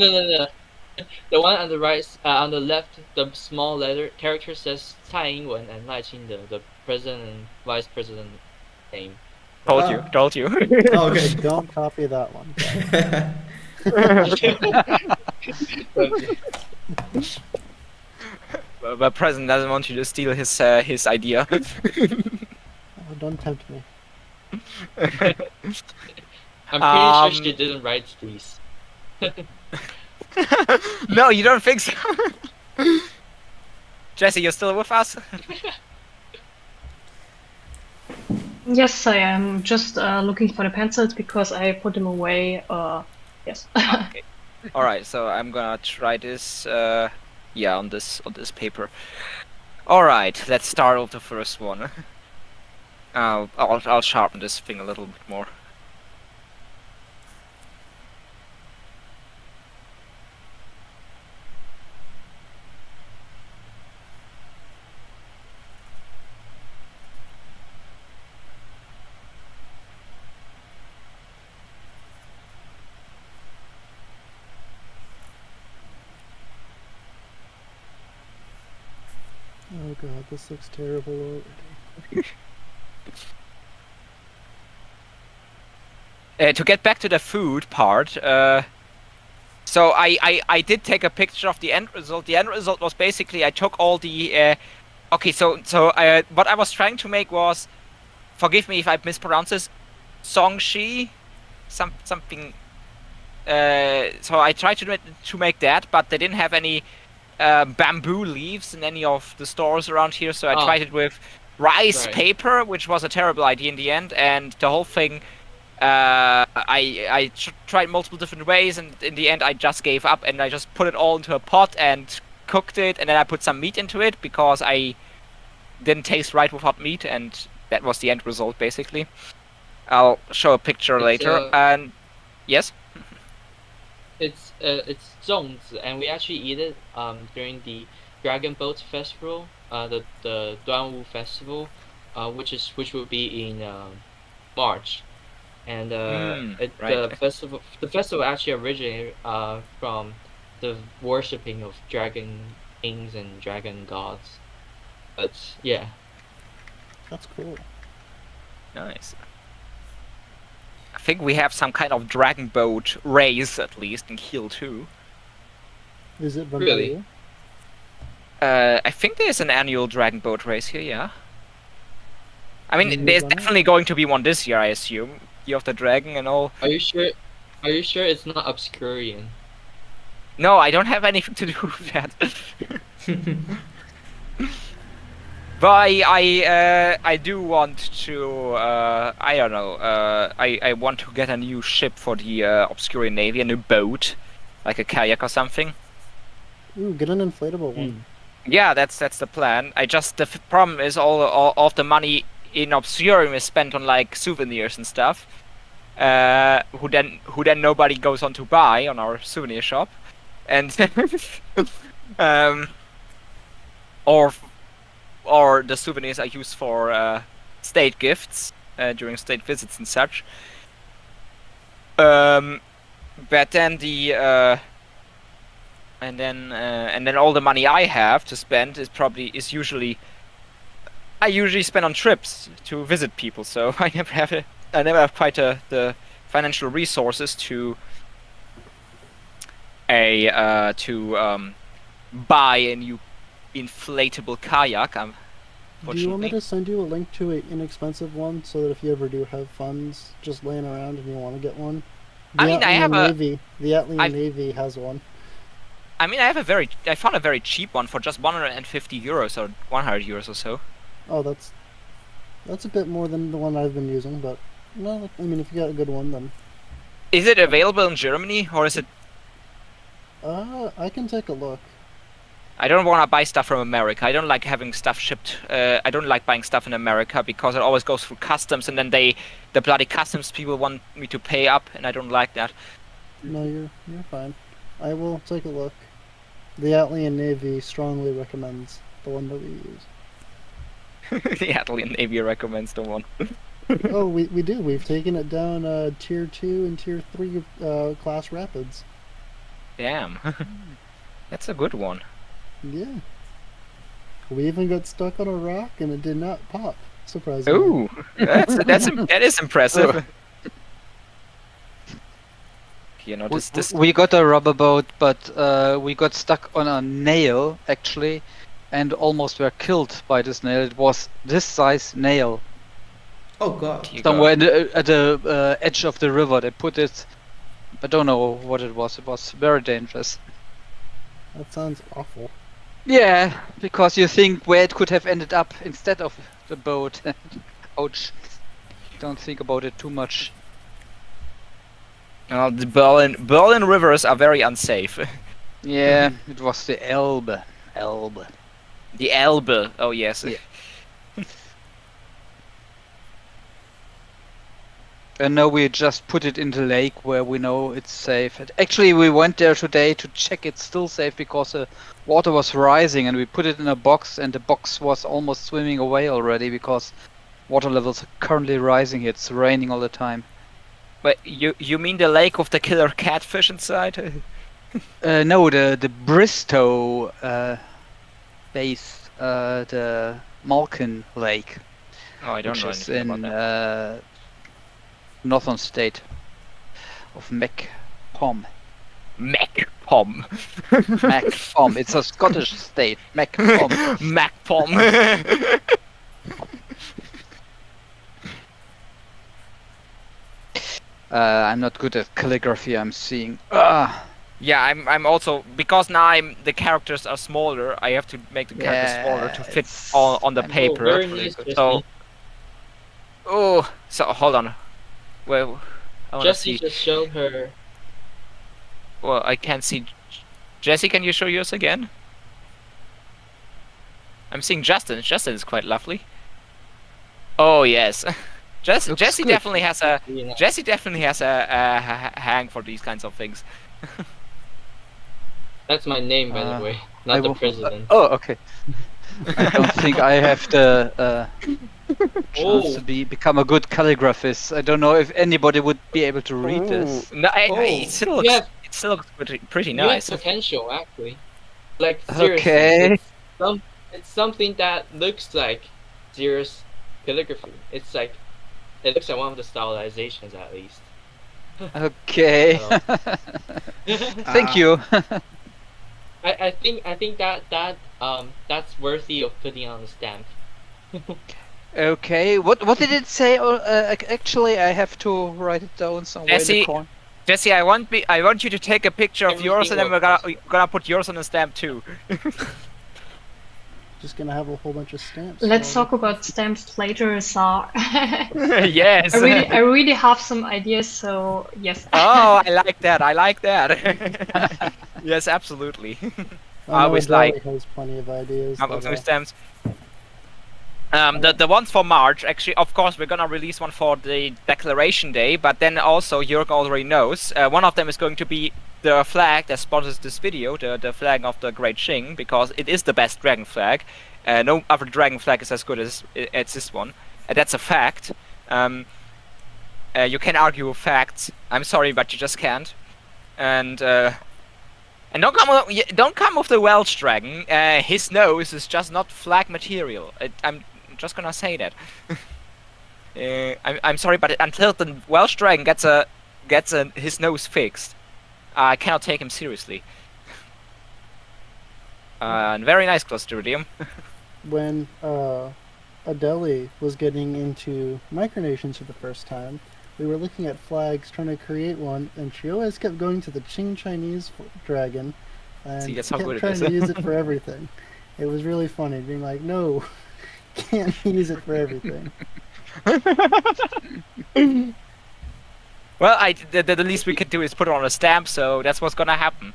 The one on the right, on the left, the small letter character says 蔡英文 and Lai Ching-te, the president and vice president name. Told you. Oh, okay. Don't copy that one. But President doesn't want you to steal his idea. Oh, don't tempt me. I'm pretty Um, sure she didn't write these. No, you don't think so? Jesse, you're still with us? Yes, I am just looking for the pencils because I put them away. Yes. Okay. All right, so I'm gonna try this. Yeah, on this paper. All right, let's start with the first one. I'll sharpen this thing a little bit more. Oh god, this looks terrible already. To get back to the food part, so I did take a picture of the end result. The end result was basically I took all the okay. So what I was trying to make was, forgive me if I mispronounce this, songshi, something. So I tried to make that, but they didn't have any bamboo leaves in any of the stores around here. So I Oh. tried it with rice Right. paper, which was a terrible idea in the end, and the whole thing. I tried multiple different ways, and in the end I just gave up and I just put it all into a pot and cooked it, and then I put some meat into it because I didn't taste right without meat, and that was the end result basically. I'll show a picture It's, later. And yes, It's zongzi, and we actually eat it during the Dragon Boat Festival the Duanwu festival, which will be in March, and right. the festival actually originated from the worshipping of dragon kings and dragon gods. But yeah, That's cool. Nice. I think we have some kind of dragon boat race at least in Kiel too. Is it run Really? by you? I think there's an annual dragon boat race here, yeah. I mean, You there's run it? definitely going to be one this year, I assume. Year of the Dragon and all. are you sure? Are you sure it's not Obscurian? No, I don't have anything to do with that. But I do want to, I don't know, I want to get a new ship for the Obscurian Navy, a new boat, like a kayak or something. Ooh, get an inflatable one. Yeah, that's the plan. The problem is all of the money in Obscurium is spent on like souvenirs and stuff, who then nobody goes on to buy on our souvenir shop, and or the souvenirs are used for state gifts during state visits and such. But then and then all the money I have to spend is usually I usually spend on trips to visit people. So I never have quite the financial resources to buy a new inflatable kayak. Do you want me Unfortunately. to send you a link to an inexpensive one so that if you ever do have funds just laying around and you want to get one? I mean, I have The Atlian I've- Navy has one. I mean, I found a very cheap one for just 150 euros or 100 euros or so. Oh, that's a bit more than the one I've been using, but no, I mean, if you got a good one, then Is it available in Germany or is it? I can take a look. I don't want to buy stuff from America. I don't like having stuff shipped. I don't like buying stuff in America because it always goes through customs, and then the bloody customs people want me to pay up, and I don't like that. No, you're fine. I will take a look. The Atlian Navy strongly recommends the one that we use. The Atlian Navy recommends the one. Oh, we do. We've taken it down tier 2 and tier 3 class rapids. Damn, that's a good one. Yeah. We even got stuck on a rock and it did not pop. Surprisingly. Ooh, that is impressive. You know, this We got a rubber boat, but we got stuck on a nail actually, and almost were killed by this nail. It was this size nail Oh god. you somewhere got- at the edge of the river. They put it. I don't know what it was. It was very dangerous. That sounds awful. Yeah, because you think where it could have ended up instead of the boat. Ouch. Don't think about it too much. The Berlin rivers are very unsafe. Yeah, it was the Elbe. Elbe. The Elbe. Oh yes. Yeah. And now we just put it in the lake where we know it's safe. And actually, we went there today to check it's still safe because the water was rising, and we put it in a box, and the box was almost swimming away already because water levels are currently rising. It's raining all the time. But you mean the lake with the killer catfish inside? No, the Bristow base, the Malkin Lake, Oh, I don't which know is anything in about that. northern state of MacPom. MacPom. MacPom. It's a Scottish state. MacPom. MacPom. I'm not good at calligraphy. I'm seeing. Ah, Yeah, I'm also because now the characters are smaller. I have to make the characters smaller to fit it's- on the I'm- paper. very nice, So, so hold on. Well, I want to Jessie see. just showed her. Well, I can't see. Jesse, can you show yours again? I'm seeing Justin. Justin is quite lovely. Oh yes, Jesse Looks good. definitely has a You know, Jesse definitely has a hang for these kinds of things. that's my name, by the way, I not the will- president. Oh, okay. I don't think I have the chance to Oh, become a good calligraphist. I don't know if anybody would be able to read this. No, Oh, it still you looks have it still looks pretty you have nice. potential actually. Like seriously, Okay. it's something that looks like serious calligraphy. It's like it looks like one of the stylizations at least. Okay. So, Thank you. I think that's worthy of putting on a stamp. Okay. What did it say? Actually, I have to write it down somewhere in the Jesse, corner. Jesse, I want you to take a picture of yours, and then Everything we're gonna put yours on a stamp too. Just gonna have a whole bunch of stamps. Let's for talk about stamps later, Sar. Yes. I really have some ideas, so yes. Oh, I like that. I like that. Yes, absolutely. I know was Adele like- has plenty of ideas. Of that, those stamps. The ones for March, actually, of course, we're gonna release one for the Declaration Day, but then also Jörg already knows. One of them is going to be the flag that sponsors this video, the flag of the Great Qing, because it is the best dragon flag. No other dragon flag is as good as this one. That's a fact. You can argue with facts. I'm sorry, but you just can't. And don't come with the Welsh dragon. His nose is just not flag material. I'm just gonna say that. I'm sorry, but until the Welsh dragon gets his nose fixed, I cannot take him seriously. And very nice, Clostridium. when Adele was getting into micronations for the first time, we were looking at flags, trying to create one, and she always kept going to the Qing Chinese dragon, and See, that's how kept good it trying is. to use it for everything. It was really funny, being like, no, can't use it for everything. Well, the least we can do is put it on a stamp, so that's what's gonna happen.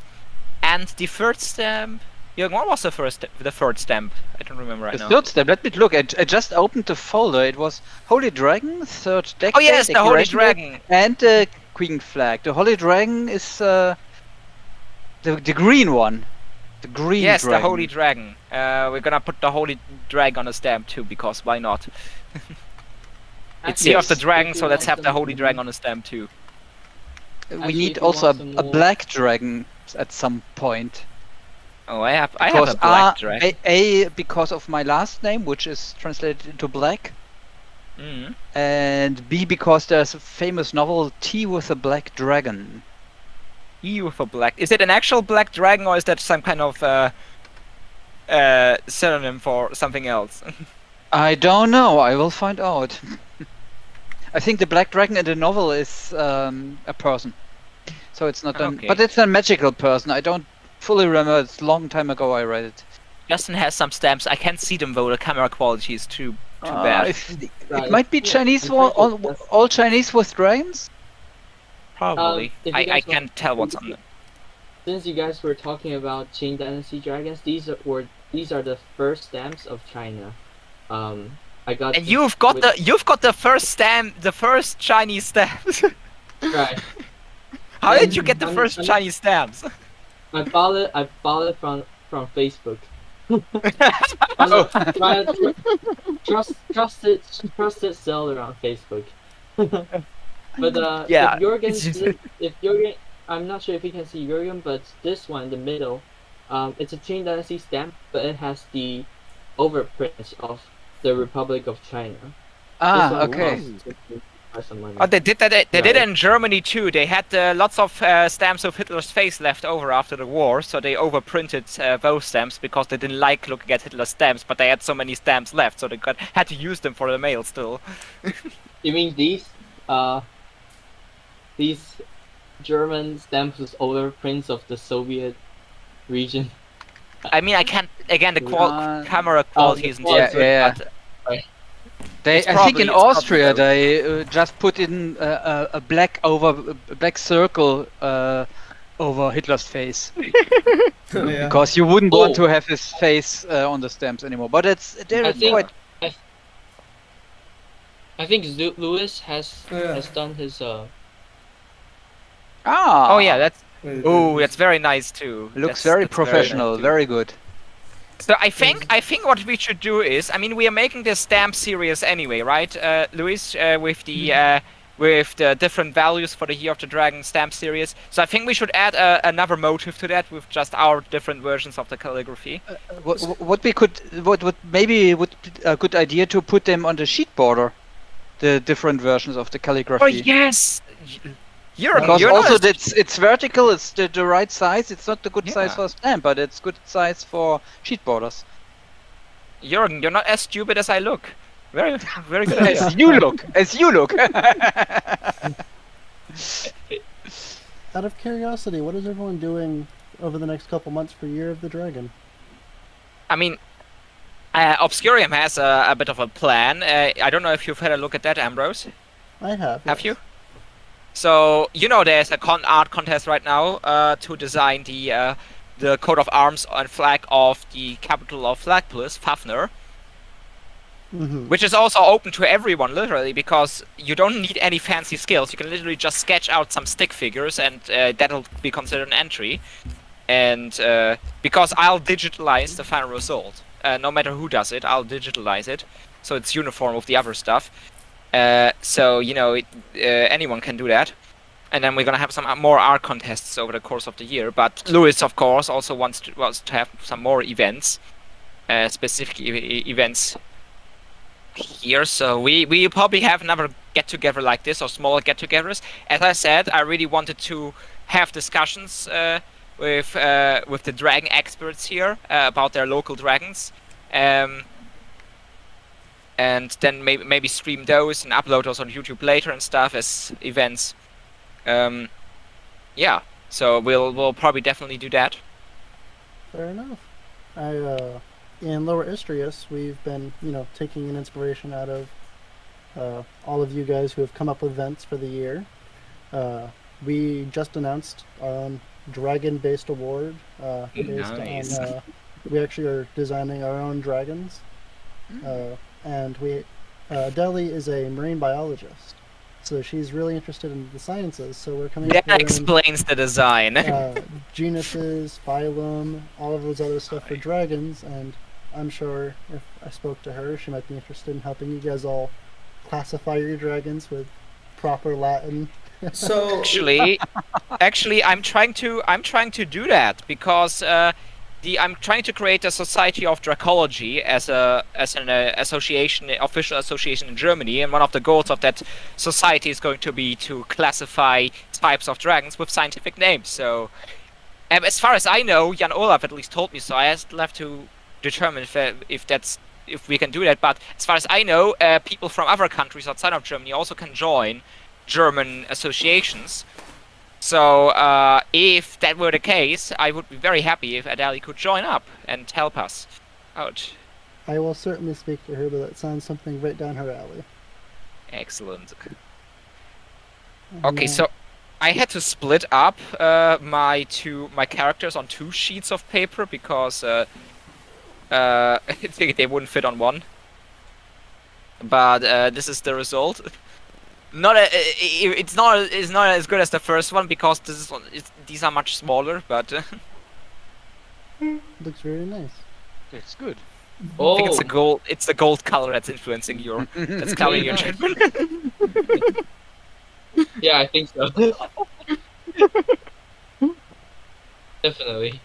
And the third stamp, Jürgen, what was the third stamp? I don't remember right The now. third step. Let me look. I just opened the folder. It was Holy Dragon, third deck. Oh yes, the Holy Decoration Deck, Dragon. and the Queen flag. The Holy Dragon is the green one. The green Yes, dragon. the Holy Dragon. We're gonna put the Holy Dragon on a stamp too, because why not? It's Year of the Dragon, so let's have the Holy Dragon on a stamp too. We Actually, need if you also want some a more- black dragon at some point. Oh, I have Because a black dragon. because of my last name, which is translated into black, Mhm. and B, because there's a famous novel Tea with a Black Dragon. EU for black. Is it an actual black dragon, or is that some kind of synonym for something else? I don't know. I will find out. I think the black dragon in the novel is a person, so it's not Okay. but it's a magical person. I don't fully remember. It's a long time ago I read it. Justin has some stamps. I can't see them though. The camera quality is too bad. It Right. might be Yeah, Chinese. in fact, All Chinese with dragons. Probably. if you I guys can't tell what's on them. Since you guys were talking about Qing Dynasty dragons, these are the first stamps of China. I got. And this you've got with- the first stamp, the first Chinese stamps. right. How did you get the I'm- first I'm- Chinese stamps? I bought it from Facebook. Oh. Trusted seller on Facebook. But Yeah, if Jürgen, I'm not sure if you can see Jürgen, but this one in the middle, it's a Qing Dynasty stamp, but it has the overprint of the Republic of China. This one Okay. costs some money. Oh, they did that. They did it Right. in Germany too. They had lots of stamps of Hitler's face left over after the war, so they overprinted those stamps because they didn't like looking at Hitler's stamps. But they had so many stamps left, so they had to use them for the mail still. You mean these German stamps with overprints of the Soviet region? I mean, I can't. Again, the camera the quality isn't quality, that good. yeah. But They, It's I think in probably- it's probably Austria better. they just put in a black circle over Hitler's face Yeah. because you wouldn't want Oh. to have his face on the stamps anymore. But they're I think quite. I think Lewis has Yeah. done his oh yeah, that's Wait, oh that's very nice too. looks That's very nice professional, too. very good. So I think what we should do is, I mean, we are making this stamp series anyway, right, Luis, with the different values for the Year of the Dragon stamp series. So I think we should add another motive to that with just our different versions of the calligraphy. What maybe would be a good idea to put them on the sheet border, the different versions of the calligraphy. Oh yes, Because you're also not it's vertical, it's the right size. It's not the good size Yeah. for a stamp, but it's good size for sheet borders. Jürgen, you're not as stupid as I look. Very, very good idea. As you look, as you look. Out of curiosity, what is everyone doing over the next couple months for Year of the Dragon? I mean, Obscurium has a bit of a plan. I don't know if you've had a look at that, Ambrose. I have. Have yes. you? So you know, there's a art contest right now to design the coat of arms and flag of the capital of Flagpolis, Fafnir, Mm-hmm. which is also open to everyone, literally, because you don't need any fancy skills. You can literally just sketch out some stick figures, and that'll be considered an entry. And because I'll digitalize the final result, no matter who does it, I'll digitalize it, so it's uniform with the other stuff. So you know, anyone can do that. And then we're gonna have some more art contests over the course of the year. But Lewis, of course, also wants to have some more events, specific events here. So we probably have another get together like this, or smaller get togethers. As I said, I really wanted to have discussions with the dragon experts here about their local dragons, and then maybe stream those and upload those on YouTube later and stuff as events. Yeah, so we'll probably definitely do that. Fair enough. In Lower Istrias, we've been, taking an inspiration out of all of you guys who have come up with events for the year. We just announced our own dragon-based award. Nice. We actually are designing our own dragons, and Deli is a marine biologist, so she's really interested in the sciences. So we're coming up That with explains the design. genuses, phylum, all of those other stuff for dragons, and I'm sure if I spoke to her, she might be interested in helping you guys all classify your dragons with proper Latin. So Actually, I'm trying to do that because I'm trying to create a society of dracology as an official association in Germany, and one of the goals of that society is going to be to classify types of dragons with scientific names. So, as far as I know, Jan Olaf at least told me so. I still have to determine if we can do that. But as far as I know, people from other countries outside of Germany also can join German associations. So if that were the case, I would be very happy if Adali could join up and help us out. I will certainly speak to her, but that sounds something right down her alley. Excellent. And, Okay, so I had to split up my characters on 2 sheets of paper because they wouldn't fit on one. But this is the result. It's not as good as the first one because these are much smaller, but looks very nice. It's good. I think it's the gold color that's influencing that's coloring your judgment. Yeah, I think so. Definitely.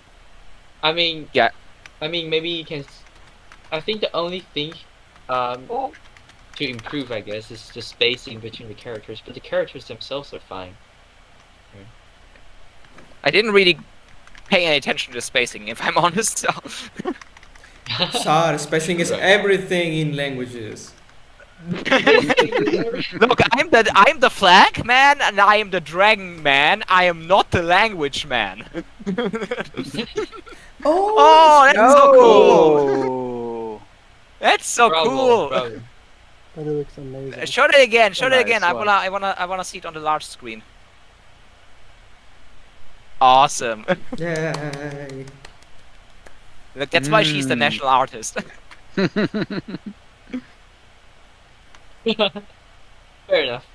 I mean, Yeah. I mean, maybe you can. I think the only thing, to improve, I guess, is the spacing between the characters. But the characters themselves are fine. I didn't really pay any attention to the spacing, if I'm honest. So. Sorry, spacing is Right. everything in languages. Look, I'm the flag man, and I am the dragon man. I am not the language man. Oh, that's so cool! That's so cool. Bravo. But it looks amazing. Show that again. Show that Nice again. one. I wanna see it on the large screen. Awesome. Yay. Look, that's why she's the national artist. Fair enough.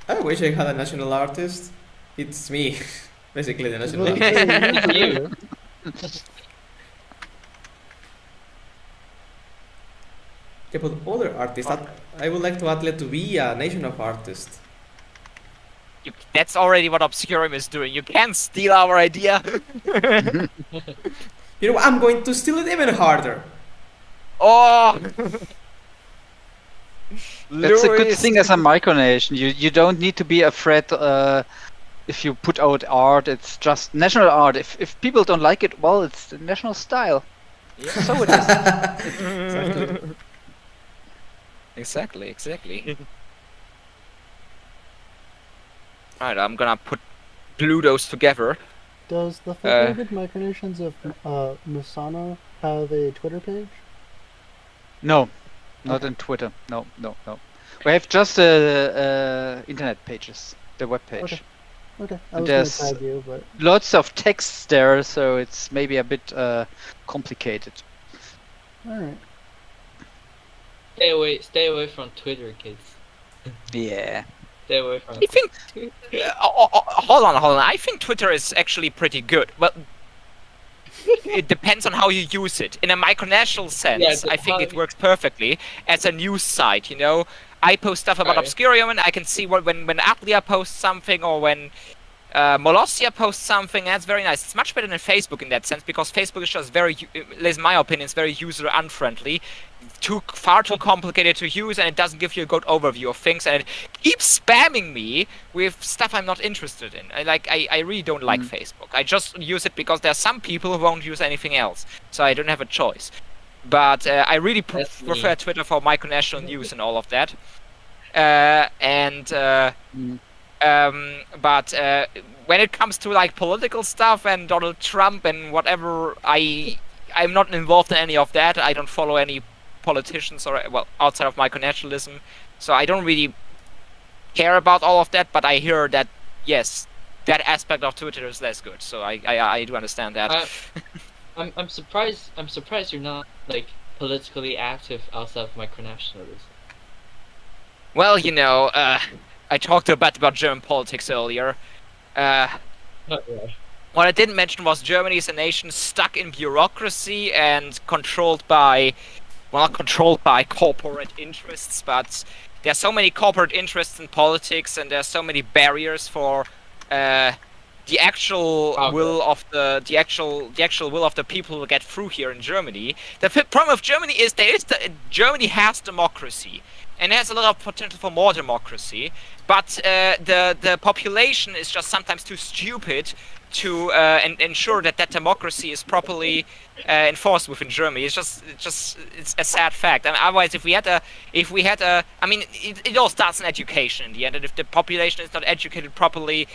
I wish I had a national artist. It's me, basically the national Well, artist. It's you. Yeah, but other artists. I would like to Atlet to be a nation of artists. That's already what Obscurium is doing. You can't steal our idea. You know, I'm going to steal it even harder. Oh! That's a good Louis. thing as a micronation. You don't need to be afraid if you put out art. It's just national art. If people don't like it, well, it's the national style. Yeah. So it is. Exactly. Right, I'm gonna glue those together. Does the Federated Micronations of Musano have a Twitter page? No, not on Twitter. No. We have just internet pages, the web page. Okay, I And was going to there's tag you, but lots of texts there, so it's maybe a bit complicated. alright. Stay away from Twitter, kids. Yeah. Stay away from. I think. Hold on. I think Twitter is actually pretty good. Well, it depends on how you use it. In a micronational sense, I think it works perfectly as a news site. You know, I post stuff about Right. Obscurium, and I can see when Atlia posts something or when Molossia posts something. That's very nice. It's much better than Facebook in that sense because Facebook is just at least in my opinion, it's very user unfriendly. Far too complicated to use, and it doesn't give you a good overview of things, and it keeps spamming me with stuff I'm not interested in. I really don't like Facebook. I just use it because there are some people who won't use anything else, so I don't have a choice. But I really prefer Twitter for micronational news and all of that. But when it comes to like political stuff and Donald Trump and whatever, I'm not involved in any of that. I don't follow any politicians or outside of micronationalism, so I don't really care about all of that. But I hear that yes, that aspect of Twitter is less good. So I do understand that. I'm surprised you're not like politically active outside of micronationalism. Well, you know, I talked a bit about German politics earlier. What I didn't mention was Germany is a nation stuck in bureaucracy and controlled by, well, not controlled by corporate interests, but there are so many corporate interests in politics, and there are so many barriers for the actual will of the actual will of the people to get through here in Germany. The problem of Germany is Germany has democracy. And it has a lot of potential for more democracy, but the population is just sometimes too stupid to ensure that democracy is properly enforced within Germany. It's a sad fact. I mean, otherwise, if we had a, I mean, it all starts in education in the end. And if the population is not educated properly,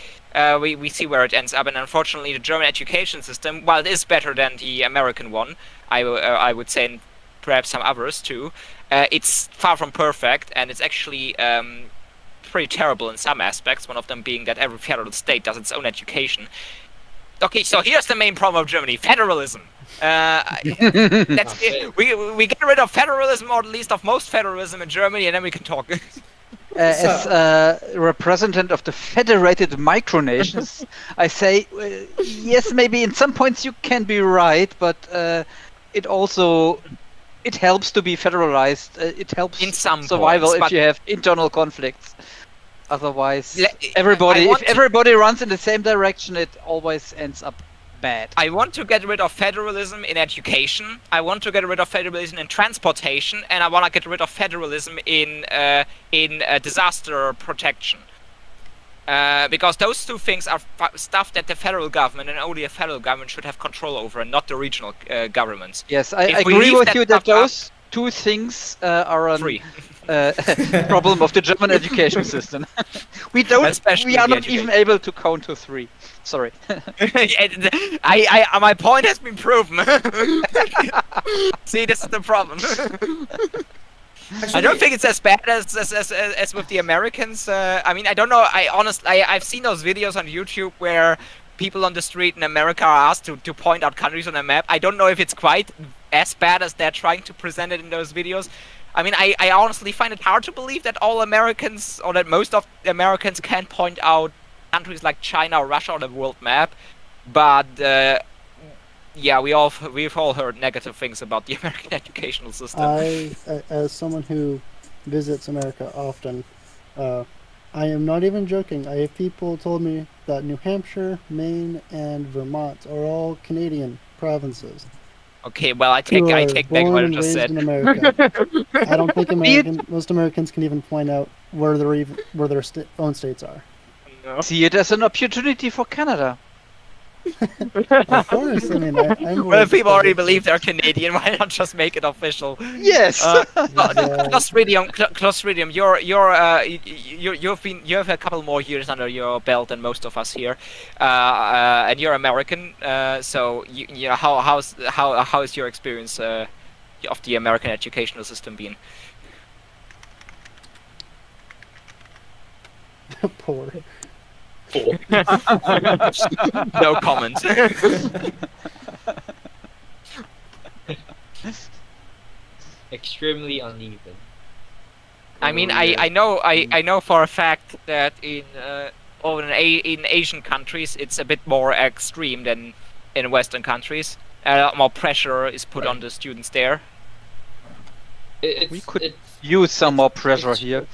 we see where it ends up. And unfortunately, the German education system, while it is better than the American one, I would say, and perhaps some others too. It's far from perfect, and it's actually pretty terrible in some aspects, one of them being that every federal state does its own education. Okay, so here's the main problem of Germany: federalism. That's it. We get rid of federalism, or at least of most federalism in Germany, and then we can talk. As a representative of the federated micronations, I say, yes, maybe in some points you can be right, but it helps to be federalized. It helps in some survival points, if you have internal conflicts. Otherwise, if everybody runs in the same direction, it always ends up bad. I want to get rid of federalism in education. I want to get rid of federalism in transportation, and I want to get rid of federalism in disaster protection. Because those two things are stuff that the federal government and only a federal government should have control over, and not the regional governments. Yes, I agree with you that those two things are a problem of the German education system. We are not even able to count to 3. Sorry. My point has been proven. See, this is the problem. Actually, I don't think it's as bad as with the Americans. I mean, I don't know. I've seen those videos on YouTube where people on the street in America are asked to point out countries on a map. I don't know if it's quite as bad as they're trying to present it in those videos. I mean, I honestly find it hard to believe that all Americans, or that most of the Americans, can point out countries like China or Russia on the world map. But yeah, we've all heard negative things about the American educational system. As someone who visits America often, I am not even joking. I have people told me that New Hampshire, Maine, and Vermont are all Canadian provinces. Okay, well, I Who are take back born what I and just raised said. in America. I don't think most Americans can even point out where their own states are. No. See it as an opportunity for Canada. Of course, I mean, I'm Well, if people already excited. believe they're Canadian, why not just make it official? Yes. Clostridium, you have a couple more years under your belt than most of us here, and you're American. So you know how is your experience of the American educational system been? Poor. No comment. Extremely uneven. I mean, Over here. I know for a fact that in Asian countries it's a bit more extreme than in Western countries. A lot more pressure is put on the students there. We could use some more pressure here.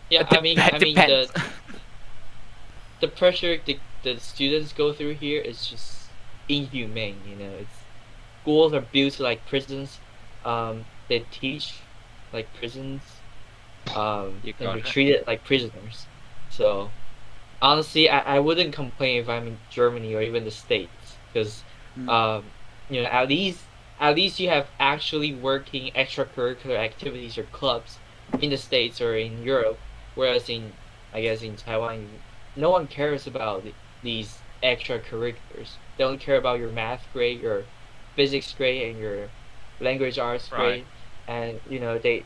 Yeah, I mean, Depends. the pressure the students go through here is just inhumane. You know, schools are built like prisons. They teach like prisons. And they're treated like prisoners. So, honestly, I wouldn't complain if I'm in Germany or even the States, because you know, at least you have actually working extracurricular activities or clubs in the States or in Europe, whereas I guess in Taiwan, no one cares about these extracurriculars. They don't care about your math grade, your physics grade, and your language arts grade. And you know, a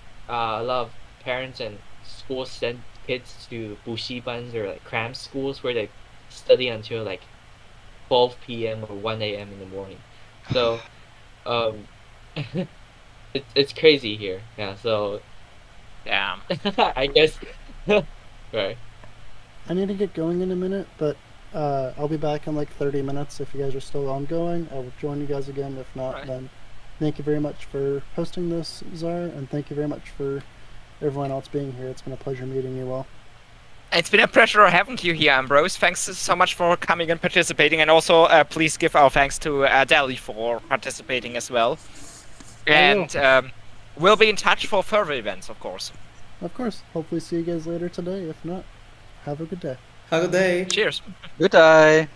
lot of parents and schools send kids to 补习班 or like cram schools where they study until like 12 p.m. or 1 a.m. in the morning. So, it's crazy here. Yeah. So, Damn. I guess. Right. I need to get going in a minute, but I'll be back in like 30 minutes. If you guys are still ongoing, I will join you guys again. If not, then thank you very much for hosting this, Czar, and thank you very much for everyone else being here. It's been a pleasure meeting you all. It's been a pleasure having you here, Ambrose. Thanks so much for coming and participating, and also please give our thanks to Deli for participating as well. And we'll be in touch for further events, of course. Of course. Hopefully see you guys later today. If not, have a good day. Have a good day. Cheers. Good day.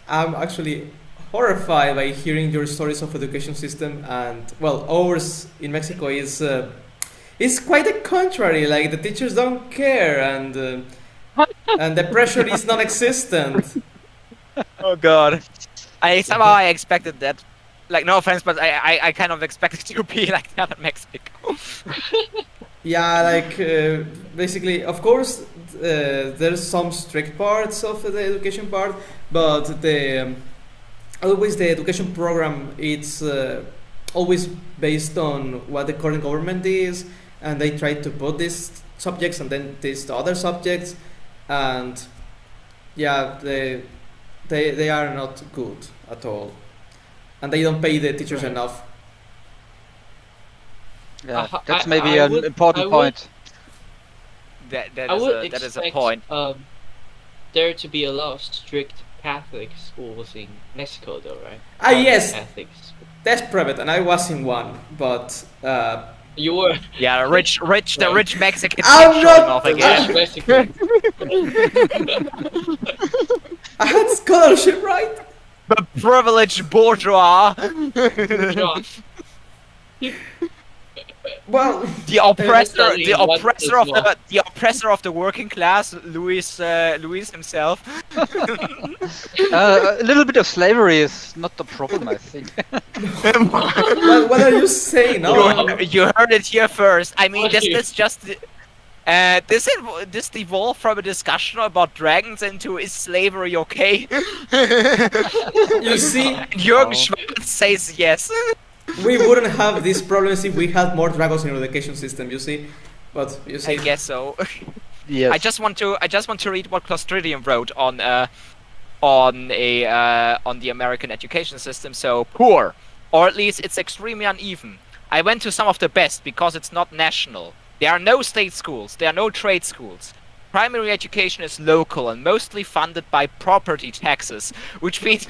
I'm actually horrified by hearing your stories of education system, and well, ours in Mexico is quite the contrary. Like the teachers don't care, and the pressure is non-existent. Oh God. Somehow I expected that. Like, no offense, but I kind of expected it to be like that in Mexico. Yeah, like basically, of course, there's some strict parts of the education part, but always the education program, it's always based on what the current government is, and they try to put these subjects and then these other subjects, and yeah, they are not good at all, and they don't pay the teachers enough. Yeah, that's maybe an important point. That that is a point. There to be a lot of strict Catholic schools in Mexico, though, right? Yes, Catholic schools. that's private, and I was in one, but You were. Yeah, the rich Mexicans I'm keep not- showing off again. Mexican. I had scholarship, right? The privileged bourgeois. Well, The oppressor, Studying the what oppressor as of well. the oppressor of the working class, Luis himself. A little bit of slavery is not the problem, I think. what are you saying? No, You heard it here first. I mean, this just this evolved from a discussion about dragons into is slavery okay? you see, Jürgen Schwarz says yes. we wouldn't have these problems if we had more dragons in our education system. You see, but you I see, guess so. Yes. I just want to read what Clostridium wrote on on the American education system. So poor, or at least it's extremely uneven. I went to some of the best because it's not national. There are no state schools. There are no trade schools. Primary education is local and mostly funded by property taxes, which means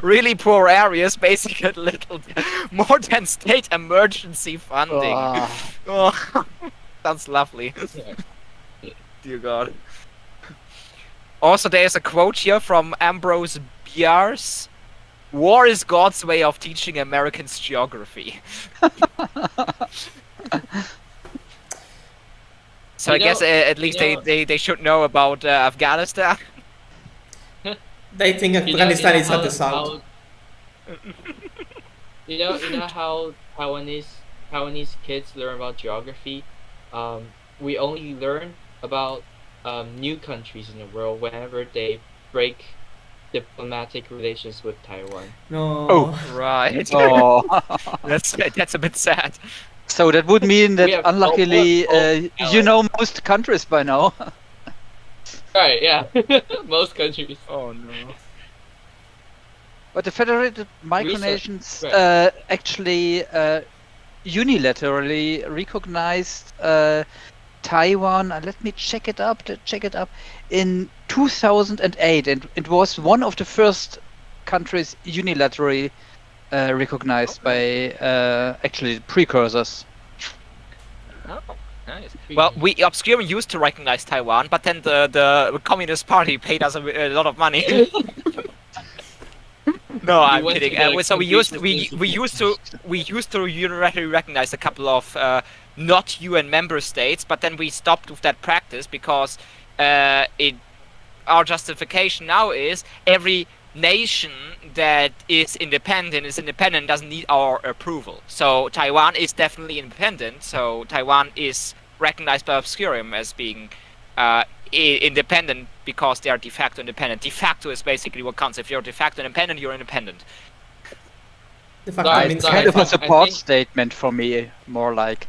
really poor areas basically get little more than state emergency funding. Oh, sounds lovely. Dear God. Also, there's a quote here from Ambrose Bierce. War is God's way of teaching Americans geography. So I guess at least they should know about Afghanistan. They think Afghanistan is at the south. You know how Taiwanese kids learn about geography. We only learn about new countries in the world whenever they break diplomatic relations with Taiwan. No. Oh, right. Oh. That's a bit sad. So that would mean that We have unluckily no you know most countries by now. Right, yeah. Most countries. Oh no. But the federated micronations actually unilaterally recognized Taiwan. Let me check it up. In 2008, and it was one of the first countries unilaterally recognized by actually precursors. Oh, nice. Well, we Obscurium used to recognize Taiwan, but then the Communist Party paid us a lot of money. No, I'm went to kidding. the So we used to unilaterally recognize a couple of not UN member states, but then we stopped with that practice because our justification now is every nation that is independent doesn't need our approval. So Taiwan is definitely independent. So Taiwan is recognized by Obscurium as being independent because they are de facto independent. De facto is basically what counts. If you're de facto independent, you're independent. The fact Sorry, means Kind of a I support think- statement for me, more like.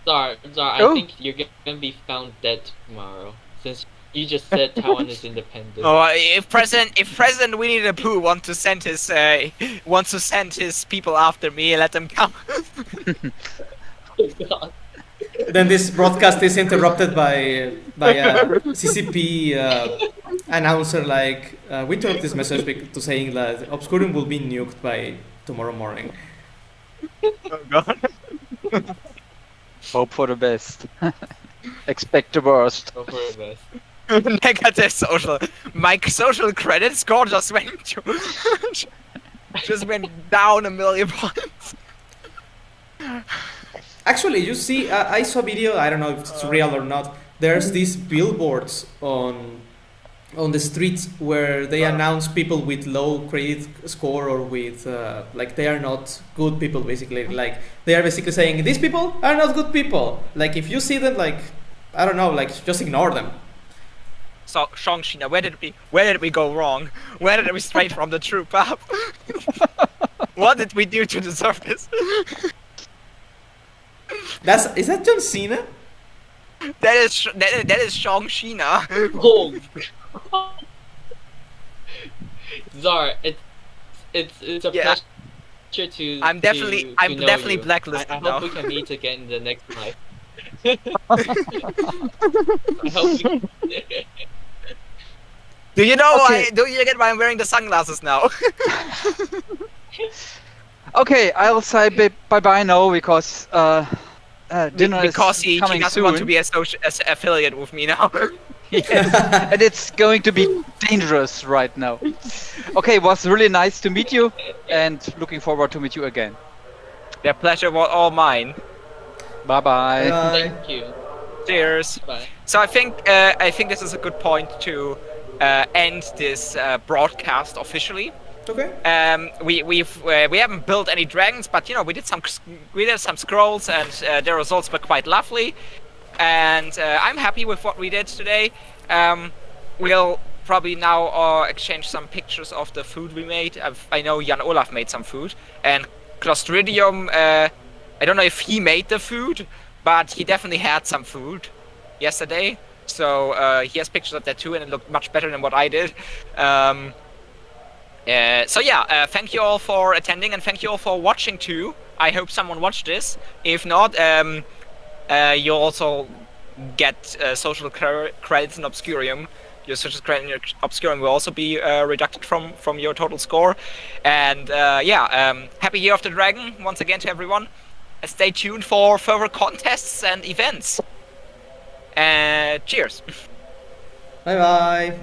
Sorry, Oh. I think you're gonna be found dead tomorrow since you just said Taiwan is independent. Oh, if President Winnie the Pooh wants to send his people after me, let them come. Oh, God. then this broadcast is interrupted by a CCP announcer like we took this message to saying that Obscurium will be nuked by tomorrow morning. Oh God. Hope for the best. Expect the worst. Go for the best. Negative social. My social credit score just went down 1 million points. Actually, you see, I saw a video. I don't know if it's real or not. There's these billboards on the streets where they announce people with low credit score or with like they are not good people. Basically, like they are basically saying these people are not good people. Like if you see them, like I don't know, like just ignore them. So Shangshina, where did we go wrong? Where did we stray from the true path? What did we do to deserve this? Is that John Cena? That is Shangshina. Oh. Zar, it's a Yeah. pleasure to. I'm definitely know you. blacklisted I now. hope we can meet again in the next life. I hope we... Do you know Okay. do you get why I'm wearing the sunglasses now? Okay, I'll say bye now because dinner Because is he coming doesn't soon. want to be as affiliate with me now. Yes, and it's going to be dangerous right now. Okay, it was really nice to meet you, and looking forward to meet you again. The pleasure was all mine. Bye bye. Thank you. Cheers. Bye. So I think this is a good point to end this broadcast officially. Okay. We haven't built any dragons, but we did some scrolls, and the results were quite lovely. And I'm happy with what we did today. We'll probably now exchange some pictures of the food we made. I know Jan Olaf made some food, and Clostridium. I don't know if he made the food, but he definitely had some food yesterday. So he has pictures of that too, and it looked much better than what I did. So yeah, thank you all for attending, and thank you all for watching too. I hope someone watched this. If not, you'll also get social credits in Obscurium. Your social credit in your Obscurium will also be reducted from your total score. And yeah, happy Year of the Dragon once again to everyone. Stay tuned for further contests and events. Cheers. Bye bye.